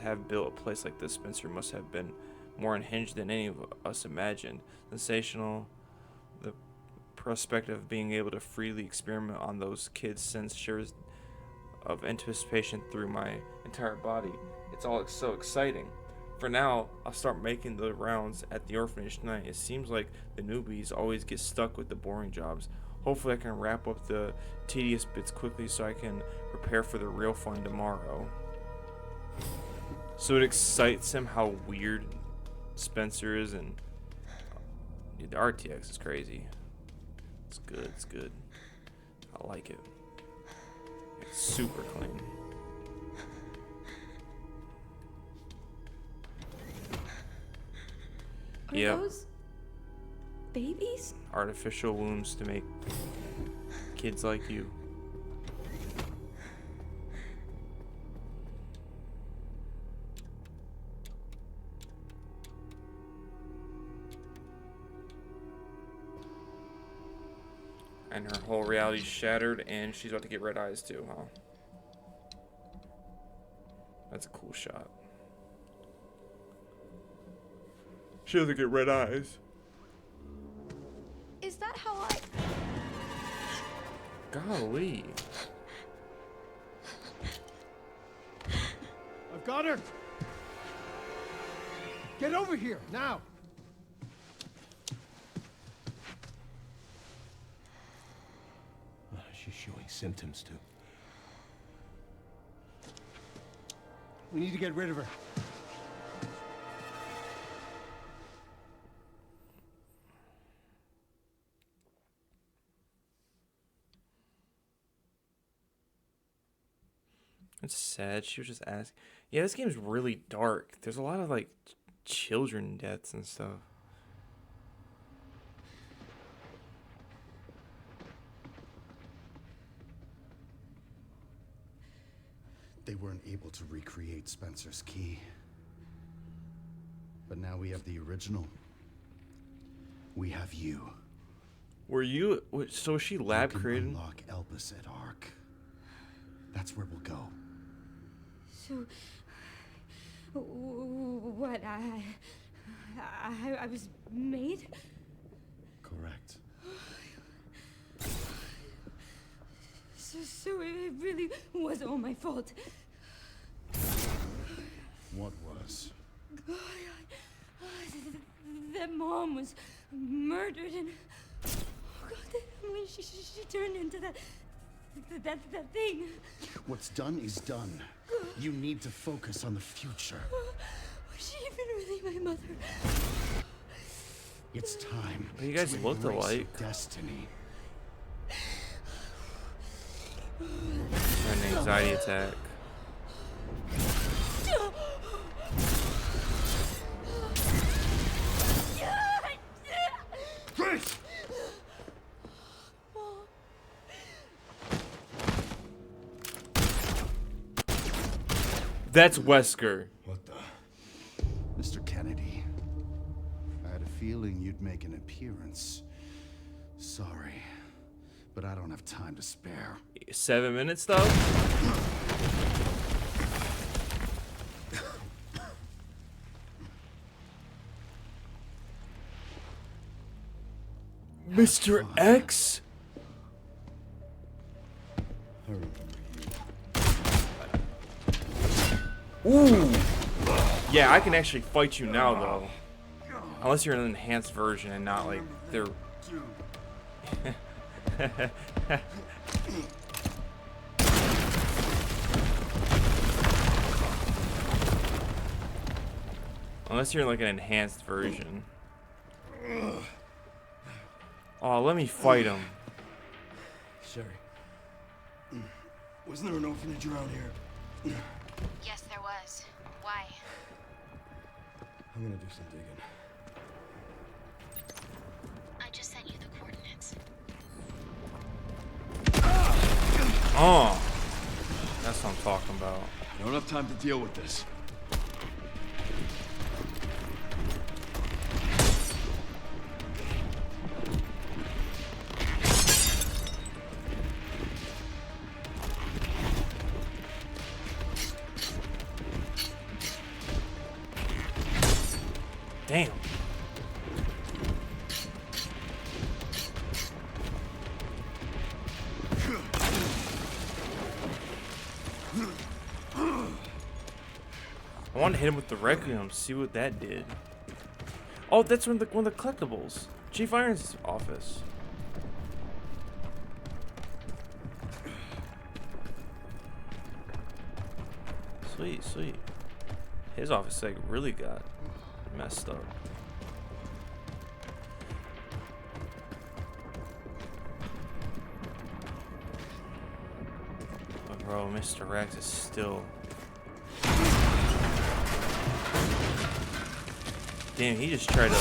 have built a place like this, Spencer must have been more unhinged than any of us imagined. Sensational. The prospect of being able to freely experiment on those kids sends shivers of anticipation through my entire body. It's all so exciting. For now, I'll start making the rounds at the orphanage tonight. It seems like the newbies always get stuck with the boring jobs. Hopefully I can wrap up the tedious bits quickly so I can prepare for the real fun tomorrow. So it excites him how weird Spencer is, and dude, the RTX is crazy. It's good, it's good. I like it. It's super clean. Are those babies? Artificial wombs to make kids like you. And her whole reality's shattered, and she's about to get red eyes too, huh? That's a cool shot. She doesn't get red eyes. Is that how I... Golly. I've got her! Get over here, now! She's showing symptoms too. We need to get rid of her. It's sad. She was just asking. Yeah, this game's really dark. There's a lot of like children deaths and stuff. They weren't able to recreate Spencer's key. But now we have the original. We have you. Were you? So was she lab You can created? unlock Elpis at Ark. That's where we'll go. So... What, I was made? Correct. So it really was all my fault. What was? That Mom was murdered and... Oh God, when she turned into that thing. What's done is done. You need to focus on the future. Was she even really my mother? It's time. You guys to looked embrace alike. Destiny. An anxiety attack. Grace! That's Wesker. What the? Mr. Kennedy, I had a feeling you'd make an appearance. Sorry, but I don't have time to spare. 7 minutes though. Mr. X? I remember you. Ooh. Yeah, I can actually fight you now though. Unless you're in an enhanced version and not like they're... Unless you're in like an enhanced version. Oh, let me fight him. Sherry. Wasn't there an orphanage around here? Yes, there was. Why? I'm gonna do some digging. I just sent you the coordinates. Oh, that's what I'm talking about. I don't have time to deal with this. Damn. I want to hit him with the Requiem, see what that did. Oh, that's one of the collectibles. Chief Iron's office. Sweet, sweet. His office like really got messed up. But bro, Mr. Rex is still... Damn, he just tried to...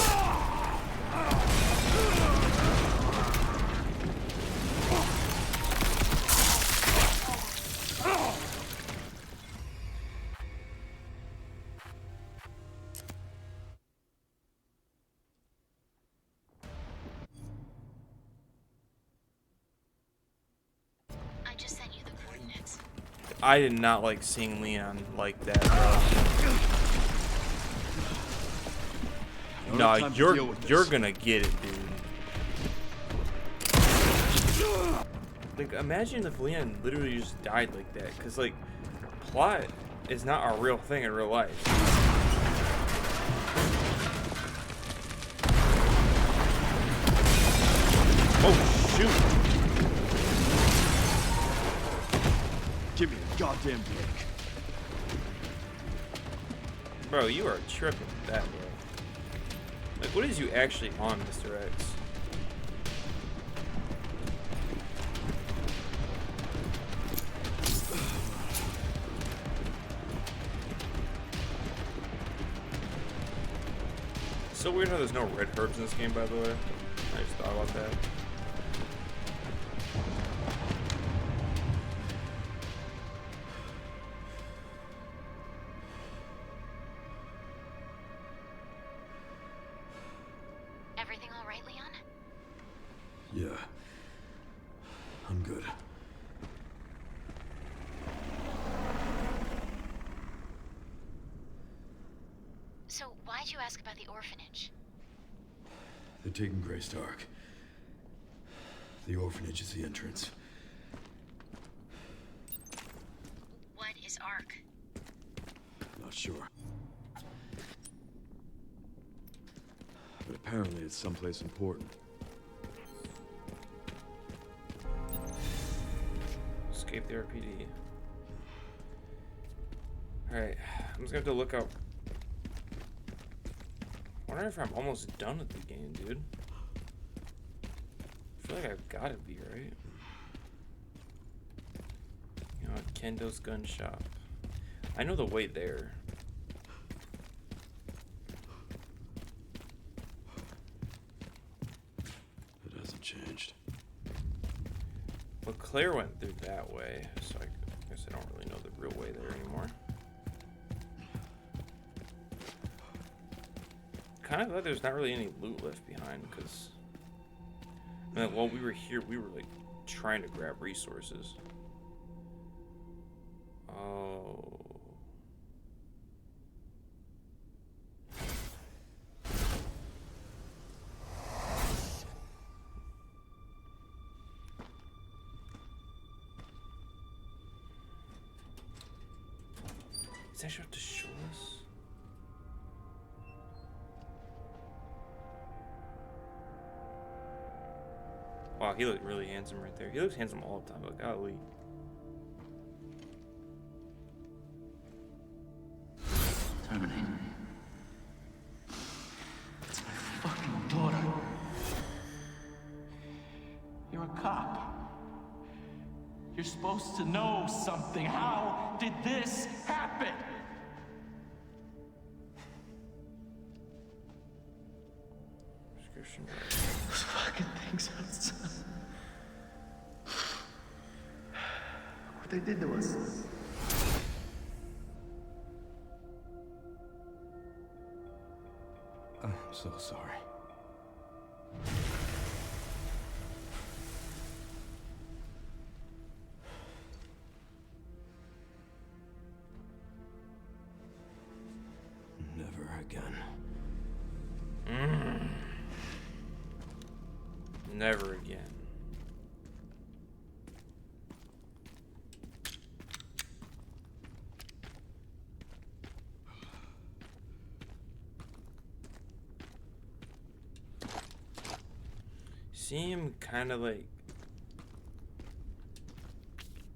I did not like seeing Leon like that, bro. No, you're gonna get it, dude. Like, imagine if Leon literally just died like that, because, like, plot is not a real thing in real life. Oh, shoot. Give me a goddamn break. Bro, you are tripping with that, bro. Like, what is you actually on, Mr. X? So weird how there's no red herbs in this game, by the way. I just thought about that. Everything all right, Leon? Yeah. I'm good. So why'd you ask about the orphanage? They're taking Grey Stark. The orphanage is the entrance. What is Ark? Not sure. But apparently it's someplace important. Escape the R.P.D. Alright, I'm just gonna have to look up. I wonder if I'm almost done with the game, dude. I feel like I've gotta be, right? You know, Kendo's gun shop. I know the way there. It hasn't changed. Well, Claire went through that way, so I guess I don't really know the real way there anymore. Kind of glad there's not really any loot left behind, because I mean, while we were here, we were like trying to grab resources. Oh. Is that shot to show us? Wow, he looked really handsome right there. He looks handsome all the time, but golly. Terminate. It's my fucking daughter. You're a cop. You're supposed to know something. How did this happen? Prescription. Those fucking things outside. What they did to us. I'm so sorry. Never again. Never again. Seem kind of like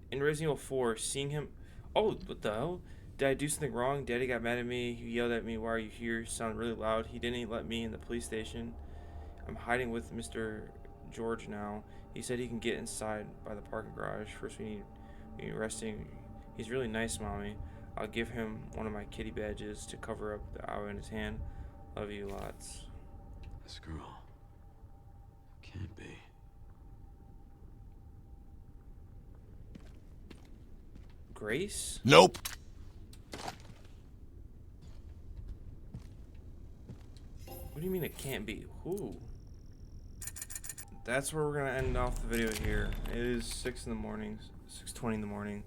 in Resident Evil 4, seeing him. Oh, what the hell? Did I do something wrong? Daddy got mad at me. He yelled at me. Why are you here? Sounded really loud. He didn't let me in the police station. I'm hiding with Mr. George now. He said he can get inside by the parking garage. First we need resting. He's really nice, Mommy. I'll give him one of my kitty badges to cover up the owl in his hand. Love you lots. This girl. Can't be. Grace? Nope. What do you mean it can't be? Who? That's where we're gonna end off the video here. It is 6 in the morning, 6:20 in the morning.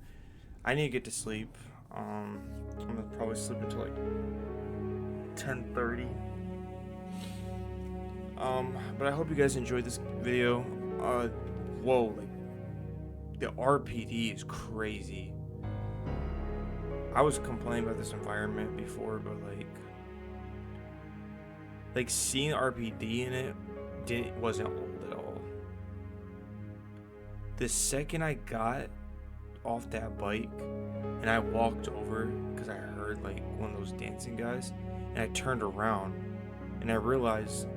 I need to get to sleep. I'm gonna probably sleep until like 10:30. But I hope you guys enjoyed this video. Whoa, like the R.P.D is crazy. I was complaining about this environment before, but like seeing R.P.D in it wasn't old at all. The second I got off that bike and I walked over, because I heard like one of those dancing guys, and I turned around and I realized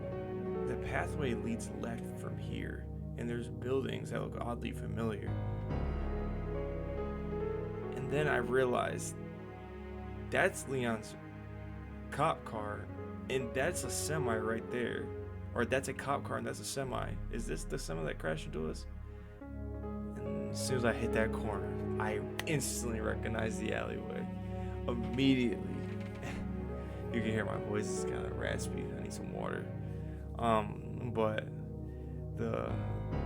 the pathway leads left from here, and there's buildings that look oddly familiar. And then I realized that's Leon's cop car, and that's a semi right there. Or that's a cop car and that's a semi. Is this the semi that crashed into us? And as soon as I hit that corner, I instantly recognized the alleyway. Immediately. You can hear my voice is kind of raspy. I need some water. But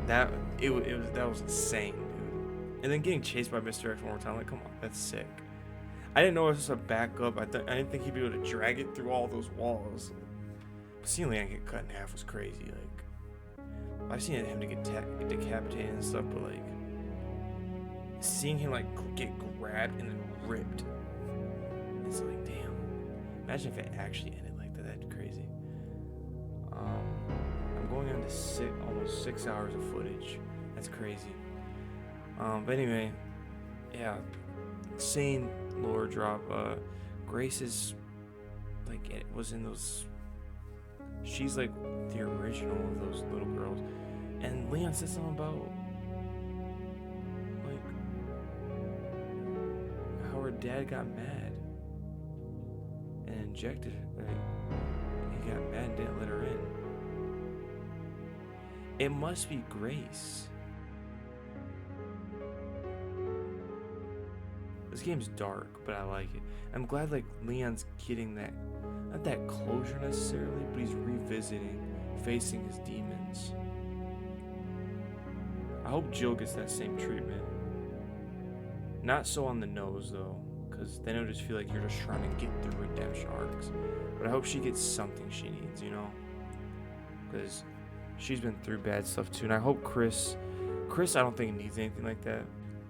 that was insane, dude. And then getting chased by Mr. X one more time, like, come on, that's sick. I didn't know it was just a backup. I didn't think he'd be able to drag it through all those walls. But seeing Leon get cut in half was crazy. Like, I've seen him to get decapitated and stuff, but like seeing him like get grabbed and then ripped, it's like, damn. Imagine if it actually ended like that. That'd be crazy. I'm going on to almost 6 hours of footage. That's crazy. But anyway, yeah, insane lore drop. Grace is like, it was in those. She's like the original of those little girls, and Leon said something about like how her dad got mad and injected her. Like, he got mad and didn't let her in. It must be Grace. This game's dark, but I like it. I'm glad like Leon's getting that, not that closure necessarily, but he's revisiting, facing his demons. I hope Jill gets that same treatment. Not so on the nose though, because then it'll just feel like you're just trying to get through redemption arcs. But I hope she gets something she needs, you know? Because she's been through bad stuff too, and I hope Chris, I don't think he needs anything like that.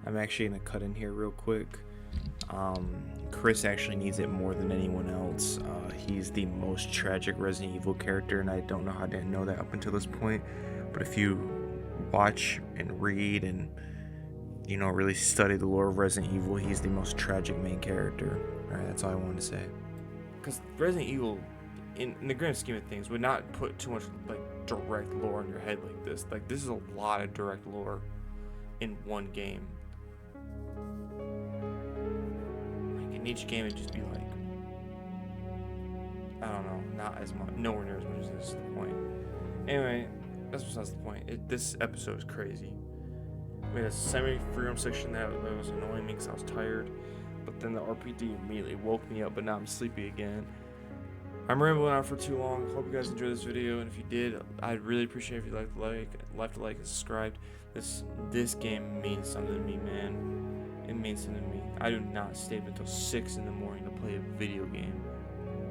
I'm actually gonna cut in here real quick. Chris actually needs it more than anyone else. He's the most tragic Resident Evil character, and I don't know how I didn't know that up until this point. But if you watch and read and, you know, really study the lore of Resident Evil, he's the most tragic main character. Alright, that's all I wanted to say. Because Resident Evil, in the grand scheme of things, would not put too much like direct lore in your head like this. Like, this is a lot of direct lore in one game. In each game, it'd just be like, I don't know, not as much, nowhere near as much as this is the point. Anyway, that's besides the point. This episode is crazy. We had a semi-freedom section that was annoying me because I was tired, but then the R.P.D immediately woke me up, but now I'm sleepy again. I'm rambling on for too long. Hope you guys enjoyed this video, and if you did, I'd really appreciate if you left a like and subscribed. This game means something to me, man. It means something to me. I do not stay up until 6 in the morning to play a video game.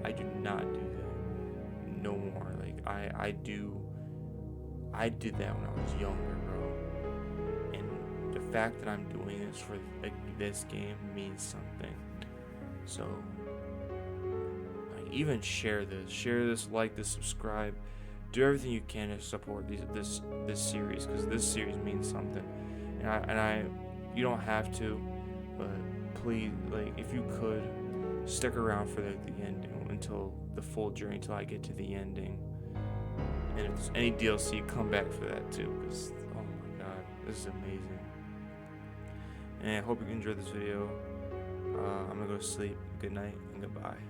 I do not do that. No more. Like, I did that when I was younger, bro. And the fact that I'm doing this for like this game means something. So, like, even share this, like this, subscribe, do everything you can to support this series, because this series means something. And you don't have to, but please, like, if you could, stick around for the ending until the full journey, until I get to the ending. And if there's any DLC, come back for that too, because oh my god, this is amazing. And I hope you enjoyed this video. I'm gonna go to sleep. Good night and goodbye.